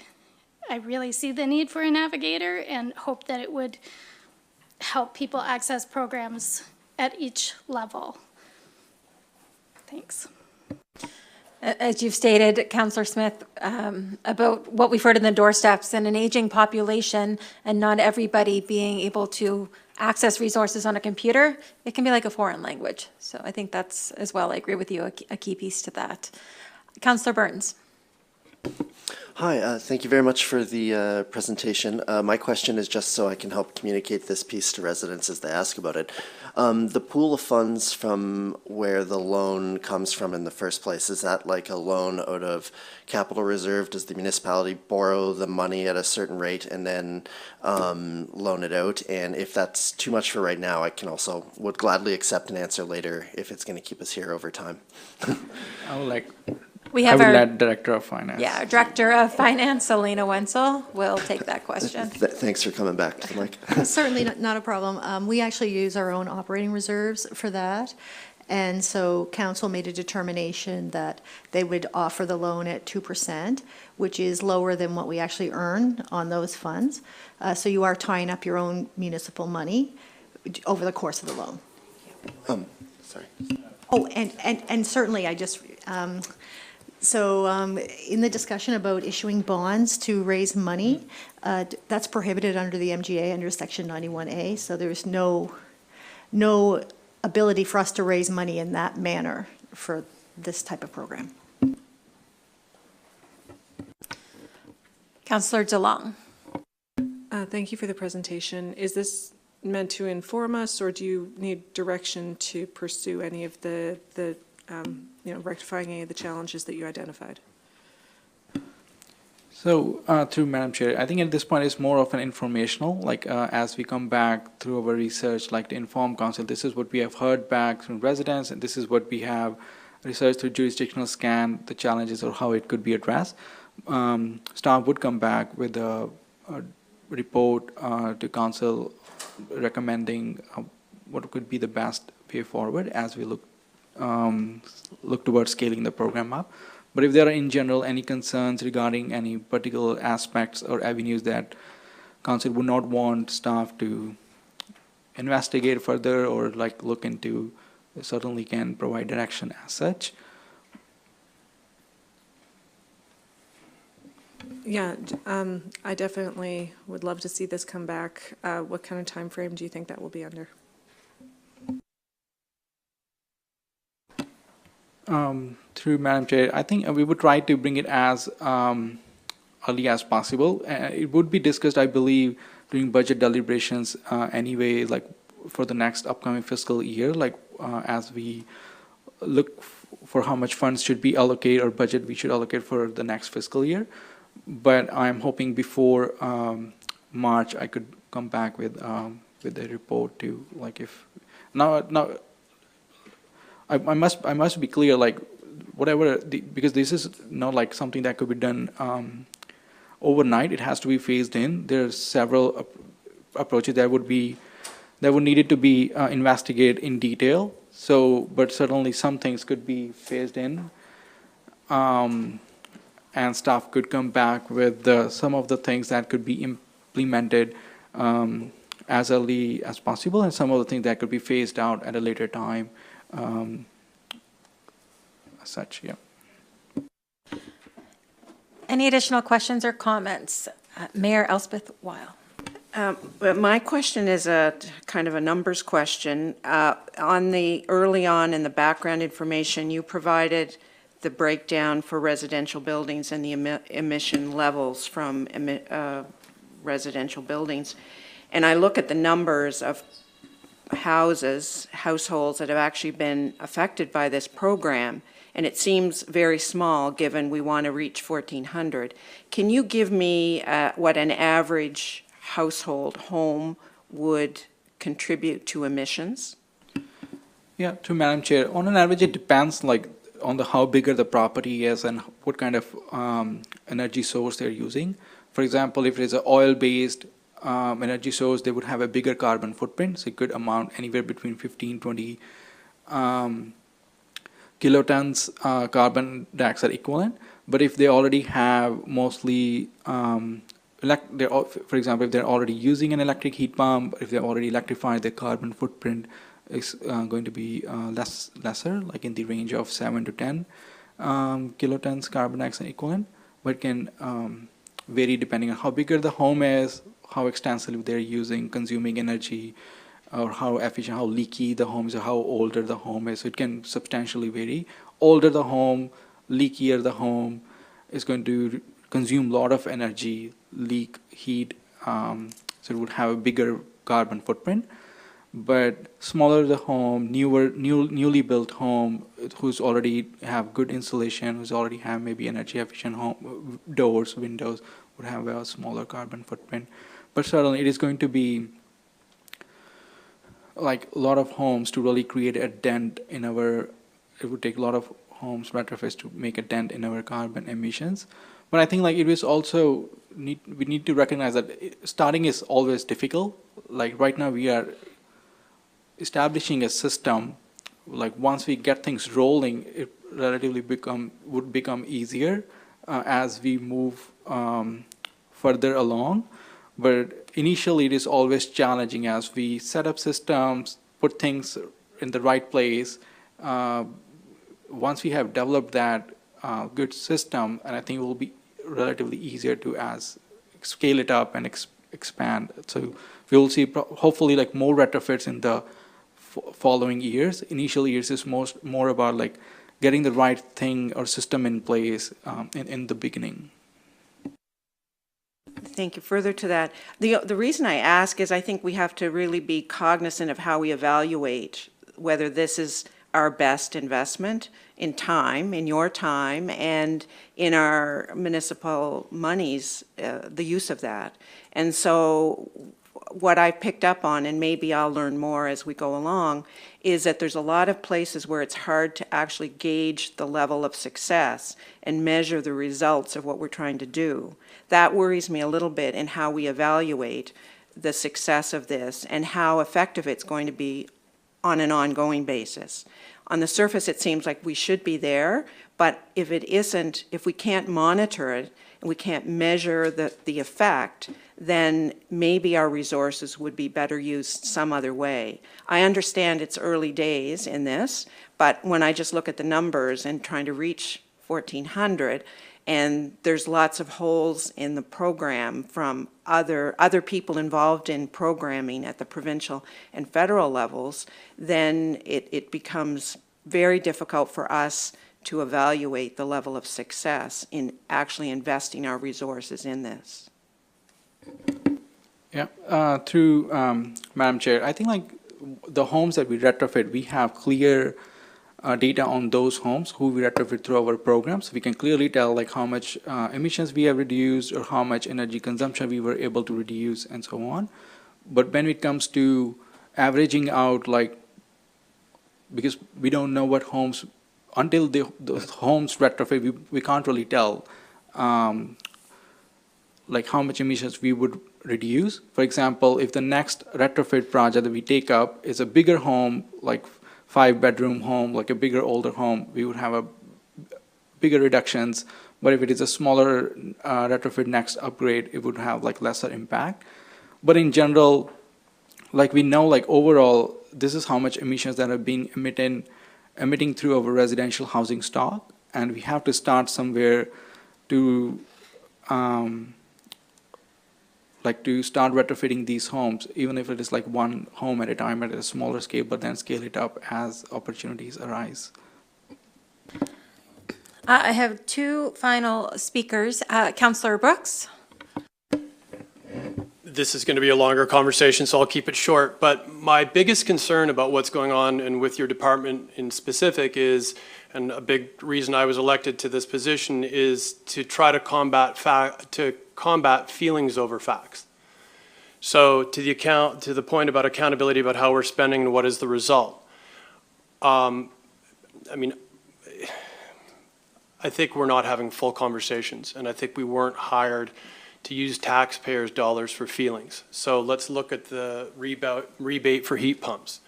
really see the need for a navigator and hope that it would help people access programs at each level. Thanks. As you've stated, Councillor Smith, about what we've heard in the doorsteps and an aging population and not everybody being able to access resources on a computer, it can be like a foreign language. So I think that's, as well, I agree with you, a key piece to that. Councillor Burns. Hi, thank you very much for the presentation. My question is just so I can help communicate this piece to residents as they ask about it. The pool of funds from where the loan comes from in the first place, is that like a loan out of capital reserve? Does the municipality borrow the money at a certain rate and then loan it out? And if that's too much for right now, I would gladly accept an answer later if it's going to keep us here over time. We have our Director of Finance. Yeah, our Director of Finance, Elena Wenzel, will take that question. Thanks for coming back to the mic. Certainly not a problem. We actually use our own operating reserves for that. And so council made a determination that they would offer the loan at 2%, which is lower than what we actually earn on those funds. So you are tying up your own municipal money over the course of the loan. Sorry. Oh, and certainly I just, in the discussion about issuing bonds to raise money, that's prohibited under the MGA under Section 91A. So there's no ability for us to raise money in that manner for this type of program. Councillor DeLong. Thank you for the presentation. Is this meant to inform us, or do you need direction to pursue any of the rectifying any of the challenges that you identified? So, through Madam Chair, I think at this point it's more of an informational, like as we come back through our research, like to inform council, this is what we have heard back from residents, and this is what we have researched through jurisdictional scan, the challenges or how it could be addressed. Staff would come back with a report to council recommending what could be the best way forward as we look towards scaling the program up. But if there are in general any concerns regarding any particular aspects or avenues that council would not want staff to investigate further or like look into, certainly can provide direction as such. Yeah, I definitely would love to see this come back. What kind of time frame do you think that will be under? Through Madam Chair, I think we would try to bring it as early as possible. It would be discussed, I believe, during budget deliberations anyway, like for the next upcoming fiscal year, like as we look for how much funds should be allocated or budget we should allocate for the next fiscal year. But I'm hoping before March I could come back with a report to like if now I must be clear, like whatever because this is not like something that could be done overnight. It has to be phased in. There are several approaches that would needed to be investigated in detail. So, but certainly some things could be phased in, and staff could come back with some of the things that could be implemented as early as possible, and some of the things that could be phased out at a later time. As such, yeah. Any additional questions or comments? Mayor Elspeth Weil. But my question is a kind of a numbers question. Early on in the background information, you provided the breakdown for residential buildings and the emission levels from residential buildings. And I look at the numbers of households that have actually been affected by this program, and it seems very small given we want to reach 1,400. Can you give me what an average household home would contribute to emissions? Yeah, to Madam Chair, on an average it depends like on how bigger the property is and what kind of energy source they're using. For example, if it is an oil-based energy source, they would have a bigger carbon footprint, so it could amount anywhere between 15-20 kilotons carbon dioxide equivalent. But if they already have mostly, for example, if they're already using an electric heat pump, if they're already electrified, their carbon footprint is going to be lesser, like in the range of 7 to 10 kilotons carbon dioxide equivalent, but can vary depending on how bigger the home is, how extensively they're consuming energy, or how efficient, how leaky the home is, or how older the home is. So it can substantially vary. Older the home, leakier the home is going to consume a lot of energy, leak, heat, so it would have a bigger carbon footprint. But smaller the home, newly built home, who's already have good insulation, who's already have maybe energy efficient home, doors, windows, would have a smaller carbon footprint. But certainly it is going to be like a lot of homes to really create a dent in it would take a lot of homes, retrofits to make a dent in our carbon emissions. But I think like it is also, we need to recognize that starting is always difficult. Like right now we are establishing a system, like once we get things rolling, it relatively would become easier as we move further along. But initially it is always challenging as we set up systems, put things in the right place. Once we have developed that good system, and I think it will be relatively easier to scale it up and expand. So we will see hopefully like more retrofits in the following years. Initial years is more about like getting the right thing or system in place in the beginning. Thank you. Further to that, the reason I ask is I think we have to really be cognizant of how we evaluate whether this is our best investment in time, in your time, and in our municipal monies, the use of that. And so what I picked up on, and maybe I'll learn more as we go along, is that there's a lot of places where it's hard to actually gauge the level of success and measure the results of what we're trying to do. That worries me a little bit in how we evaluate the success of this and how effective it's going to be on an ongoing basis. On the surface, it seems like we should be there, but if it isn't, if we can't monitor it and we can't measure the effect, then maybe our resources would be better used some other way. I understand it's early days in this, but when I just look at the numbers and trying to reach 1,400, and there's lots of holes in the program from other people involved in programming at the provincial and federal levels, then it becomes very difficult for us to evaluate the level of success in actually investing our resources in this. Yeah, through Madam Chair, I think like the homes that we retrofit, we have clear data on those homes who we retrofit through our programs. We can clearly tell like how much emissions we have reduced or how much energy consumption we were able to reduce and so on. But when it comes to averaging out, like, because we don't know what homes, until those homes retrofit, we can't really tell like how much emissions we would reduce. For example, if the next retrofit project that we take up is a bigger home, like 5-bedroom home, like a bigger, older home, we would have a bigger reductions. But if it is a smaller retrofit next upgrade, it would have like lesser impact. But in general, like we know, like overall, this is how much emissions that are being emitting through our residential housing stock, and we have to start somewhere to to start retrofitting these homes, even if it is like one home at a time at a smaller scale, but then scale it up as opportunities arise. I have two final speakers. Councillor Brooks. This is going to be a longer conversation, so I'll keep it short. But my biggest concern about what's going on and with your department in specific is, and a big reason I was elected to this position, is to try to combat feelings over facts. So to the point about accountability, about how we're spending and what is the result. I mean, I think we're not having full conversations, and I think we weren't hired to use taxpayers' dollars for feelings. So let's look at the rebate for heat pumps.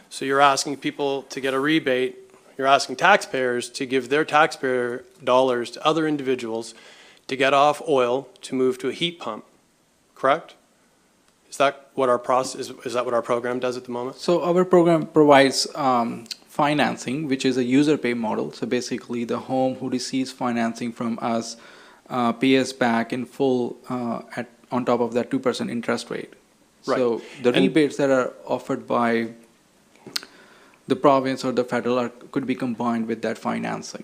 So you're asking people to get a rebate, you're asking taxpayers to give their taxpayer dollars to other individuals to get off oil to move to a heat pump, correct? Is that what our process is that what our program does at the moment? So our program provides financing, which is a user pay model. So basically the home who receives financing from us pay us back in full on top of that 2% interest rate. Right. So the rebates that are offered by the province or the federal could be combined with that financing.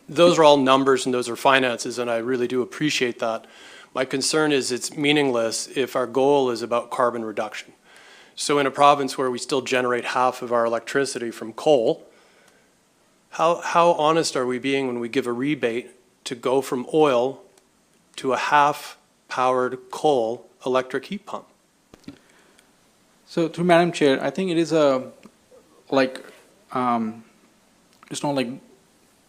Those are all numbers and those are finances, and I really do appreciate that. My concern is it's meaningless if our goal is about carbon reduction. So in a province where we still generate half of our electricity from coal, how honest are we being when we give a rebate to go from oil to a half-powered coal electric heat pump? So through Madam Chair, I think it is a, it's not like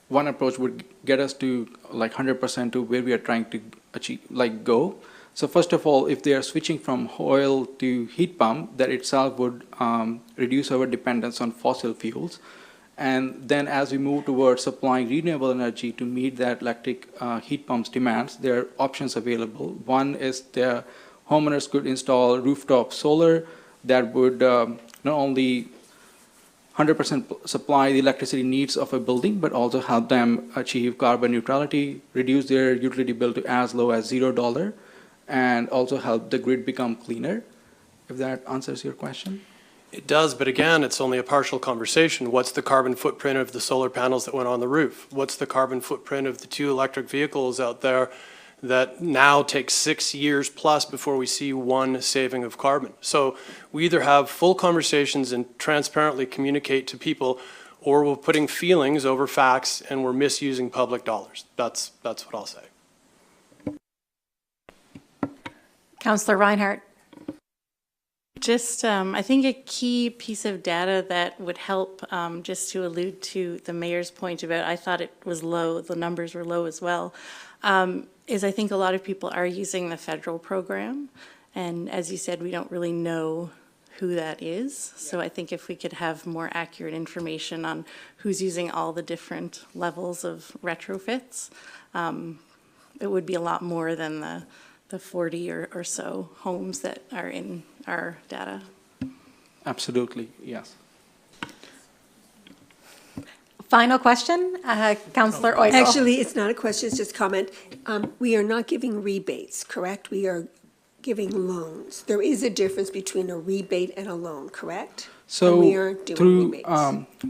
one approach would get us to like 100% to where we are trying to achieve, go. So first of all, if they are switching from oil to heat pump, that itself would reduce our dependence on fossil fuels. And then as we move towards supplying renewable energy to meet that electric heat pumps demands, there are options available. One is the homeowners could install rooftop solar that would not only 100% supply the electricity needs of a building, but also help them achieve carbon neutrality, reduce their utility bill to as low as $0, and also help the grid become cleaner, if that answers your question. It does, but again, it's only a partial conversation. What's the carbon footprint of the solar panels that went on the roof? What's the carbon footprint of the 2 electric vehicles out there that now takes 6 years plus before we see one saving of carbon. So we either have full conversations and transparently communicate to people, or we're putting feelings over facts and we're misusing public dollars. That's what I'll say. Councillor Reinhardt. Just, I think a key piece of data that would help, just to allude to the mayor's point about, I thought it was low, the numbers were low as well, is I think a lot of people are using the federal program. And as you said, we don't really know who that is. So I think if we could have more accurate information on who's using all the different levels of retrofits, it would be a lot more than the 40 or so homes that are in our data. Absolutely, yes. Final question, Councillor Oikle. Actually, it's not a question, it's just a comment. We are not giving rebates, correct? We are giving loans. There is a difference between a rebate and a loan, correct? So And we aren't doing rebates.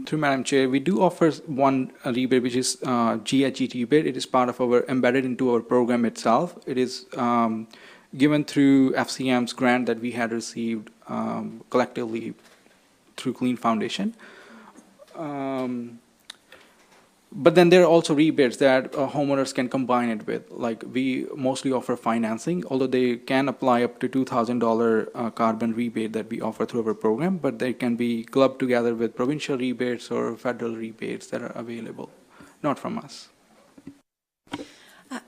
through Madam Chair, we do offer one rebate, which is GHG rebate. It is part of our, embedded into our program itself. It is given through FCM's grant that we had received collectively through Clean Foundation. But then there are also rebates that homeowners can combine it with. Like, we mostly offer financing, although they can apply up to $2,000 carbon rebate that we offer through our program, but they can be clubbed together with provincial rebates or federal rebates that are available, not from us.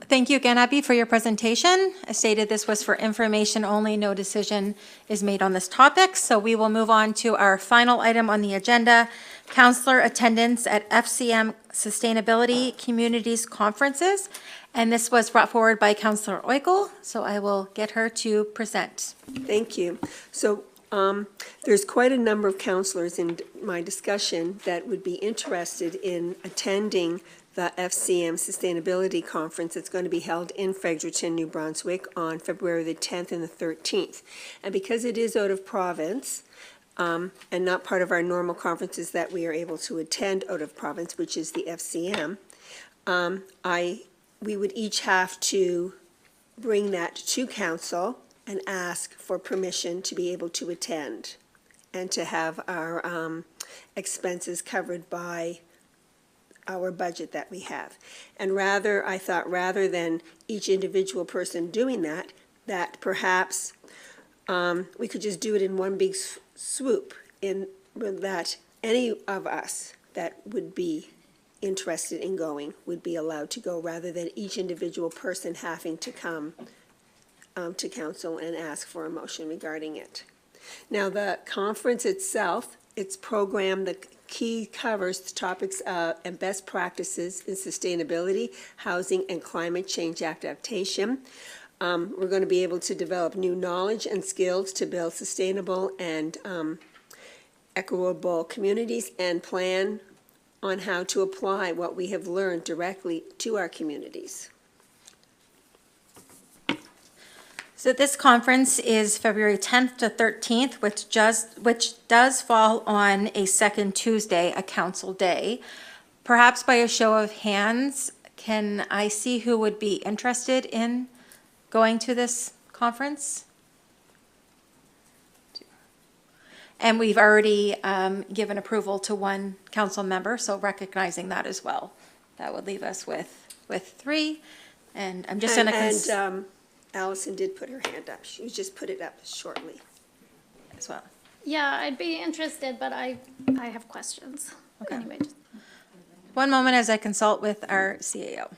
Thank you again, Abby, for your presentation. As stated, this was for information only. No decision is made on this topic. So we will move on to our final item on the agenda, councillor attendance at FCM Sustainability Communities Conferences. And this was brought forward by Councillor Oikle. So I will get her to present. Thank you. So there's quite a number of councillors in my discussion that would be interested in attending the FCM Sustainability Conference. It's going to be held in Fredericton, New Brunswick on February the 10th and the 13th. And because it is out of province and not part of our normal conferences that we are able to attend out of province, which is the FCM, we would each have to bring that to council and ask for permission to be able to attend and to have our expenses covered by our budget that we have. And I thought rather than each individual person doing that perhaps we could just do it in one big swoop, in that any of us that would be interested in going would be allowed to go, rather than each individual person having to come to council and ask for a motion regarding it. Now, the conference itself, its program, the key covers the topics and best practices in sustainability, housing, and climate change adaptation. We're going to be able to develop new knowledge and skills to build sustainable and equitable communities, and plan on how to apply what we have learned directly to our communities. So this conference is February 10th to 13th, which does fall on a second Tuesday, a council day. Perhaps by a show of hands, can I see who would be interested in going to this conference? And we've already given approval to one council member, so recognizing that as well. That would leave us with 3. And I'm just going to... Allison did put her hand up. She just put it up shortly. as well. Yeah, I'd be interested, but I have questions. Okay. Anyway. One moment as I consult with our CAO.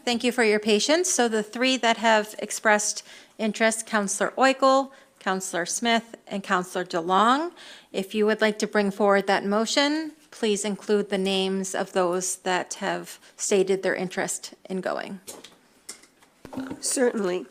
Thank you for your patience. So the 3 that have expressed interest, Councillor Oikle, Councillor Smith, and Councillor DeLong. If you would like to bring forward that motion, please include the names of those that have stated their interest in going. Certainly.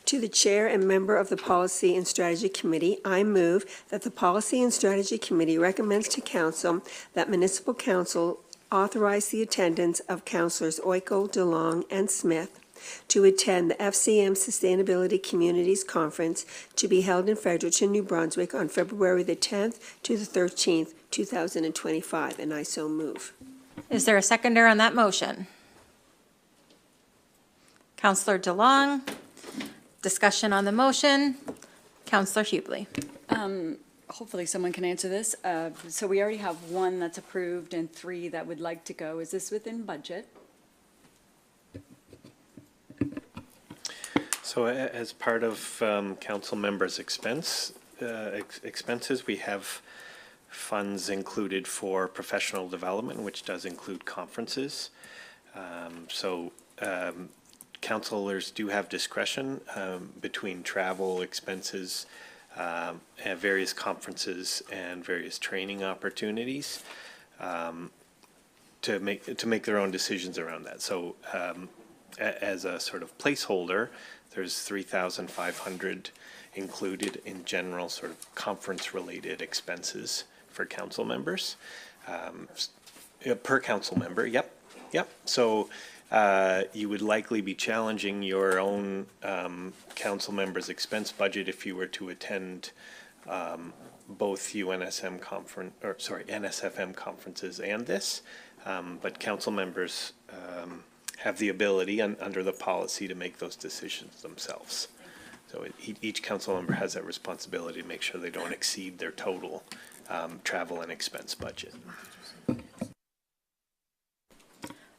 To the Chair and member of the Policy and Strategy Committee, I move that the Policy and Strategy Committee recommends to Council that Municipal Council authorize the attendance of Councilors Oiko, DeLong, and Smith to attend the FCM Sustainability Communities Conference to be held in Fredericton, New Brunswick on February the 10th to the 13th, 2025, and I so move. Is there a seconder on that motion? Counselor DeLong. Discussion on the motion. Counselor Hubley. Hopefully someone can answer this. So we already have one that's approved and 3 that would like to go. Is this within budget? So as part of council members' expenses, we have funds included for professional development, which does include conferences. Councilors do have discretion between travel expenses, at various conferences and various training opportunities to make their own decisions around that. So as a sort of placeholder, there's 3,500 included in general sort of conference-related expenses for council members, per council member. Yep. So you would likely be challenging your own council members' expense budget if you were to attend both NSFM conferences and this. But council members have the ability under the policy to make those decisions themselves. So each council member has that responsibility to make sure they don't exceed their total travel and expense budget.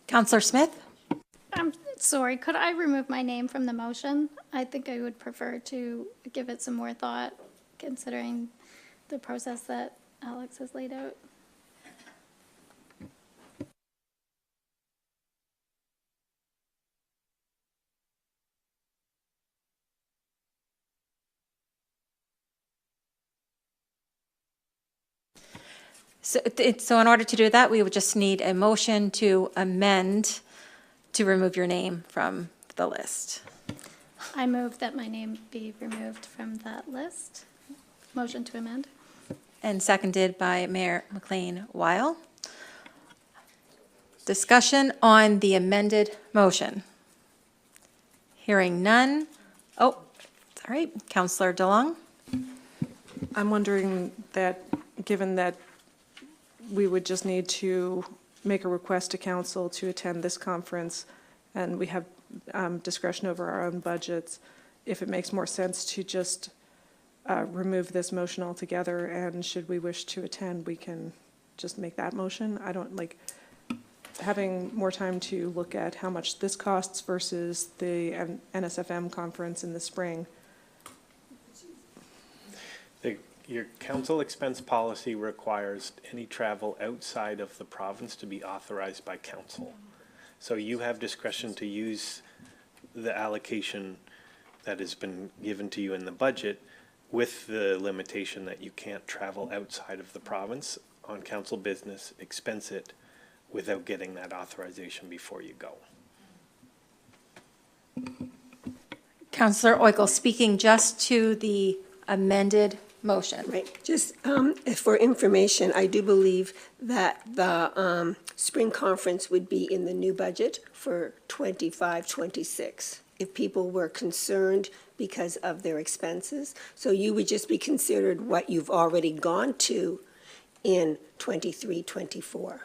Counselor Smith? I'm sorry, could I remove my name from the motion? I think I would prefer to give it some more thought, considering the process that Alex has laid out. So in order to do that, we would just need a motion to amend to remove your name from the list. I move that my name be removed from that list. Motion to amend. And seconded by Mayor McLean-Weil. Discussion on the amended motion. Hearing none. Oh, it's all right. Counselor DeLong. I'm wondering that, given that we would just need to make a request to council to attend this conference, and we have discretion over our own budgets, if it makes more sense to just remove this motion altogether, and should we wish to attend, we can just make that motion. I don't like having more time to look at how much this costs versus the NSFM conference in the spring. Your council expense policy requires any travel outside of the province to be authorized by council. So you have discretion to use the allocation that has been given to you in the budget with the limitation that you can't travel outside of the province on council business, expense it without getting that authorization before you go. Councillor Oikle, speaking just to the amended motion. Right, just for information, I do believe that the spring conference would be in the new budget for 25-26. If people were concerned because of their expenses. So you would just be considered what you've already gone to in 23-24.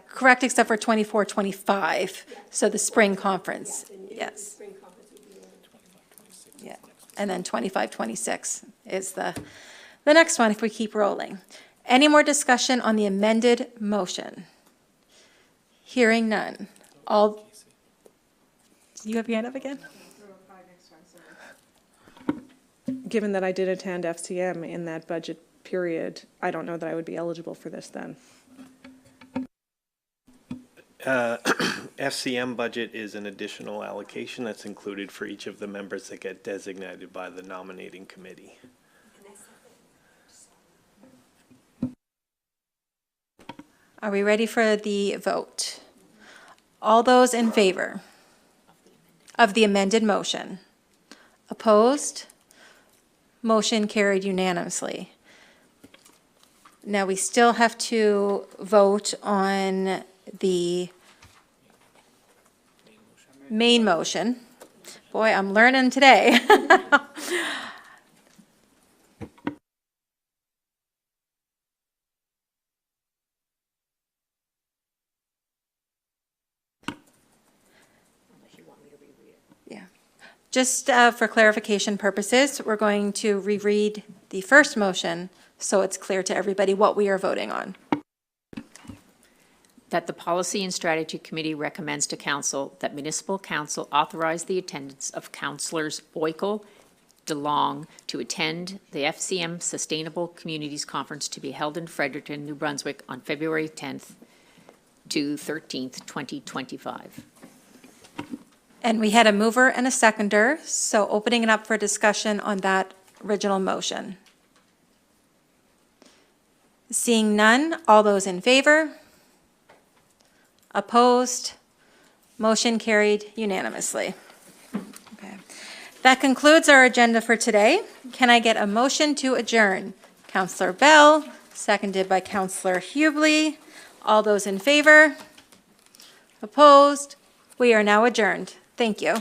Correct, except for 24-25, so the spring conference, yes. Yeah, and then 25-26 is the next one if we keep rolling. Any more discussion on the amended motion? Hearing none. All, you have your hand up again? Given that I did attend FCM in that budget period, I don't know that I would be eligible for this then. FCM budget is an additional allocation that's included for each of the members that get designated by the nominating committee. Are we ready for the vote? All those in favor of the amended motion? Opposed? Motion carried unanimously. Now, we still have to vote on the main motion. Boy, I'm learning today. Just for clarification purposes, we're going to reread the first motion so it's clear to everybody what we are voting on. That the Policy and Strategy Committee recommends to Council that Municipal Council authorize the attendance of Councillors Boyko, DeLong to attend the FCM Sustainable Communities Conference to be held in Fredericton, New Brunswick on February 10th to 13th, 2025. And we had a mover and a seconder, so opening it up for discussion on that original motion. Seeing none, all those in favor? Opposed? Motion carried unanimously. Okay. That concludes our agenda for today. Can I get a motion to adjourn? Councillor Bell, seconded by Councillor Hubley. All those in favor? Opposed? We are now adjourned. Thank you.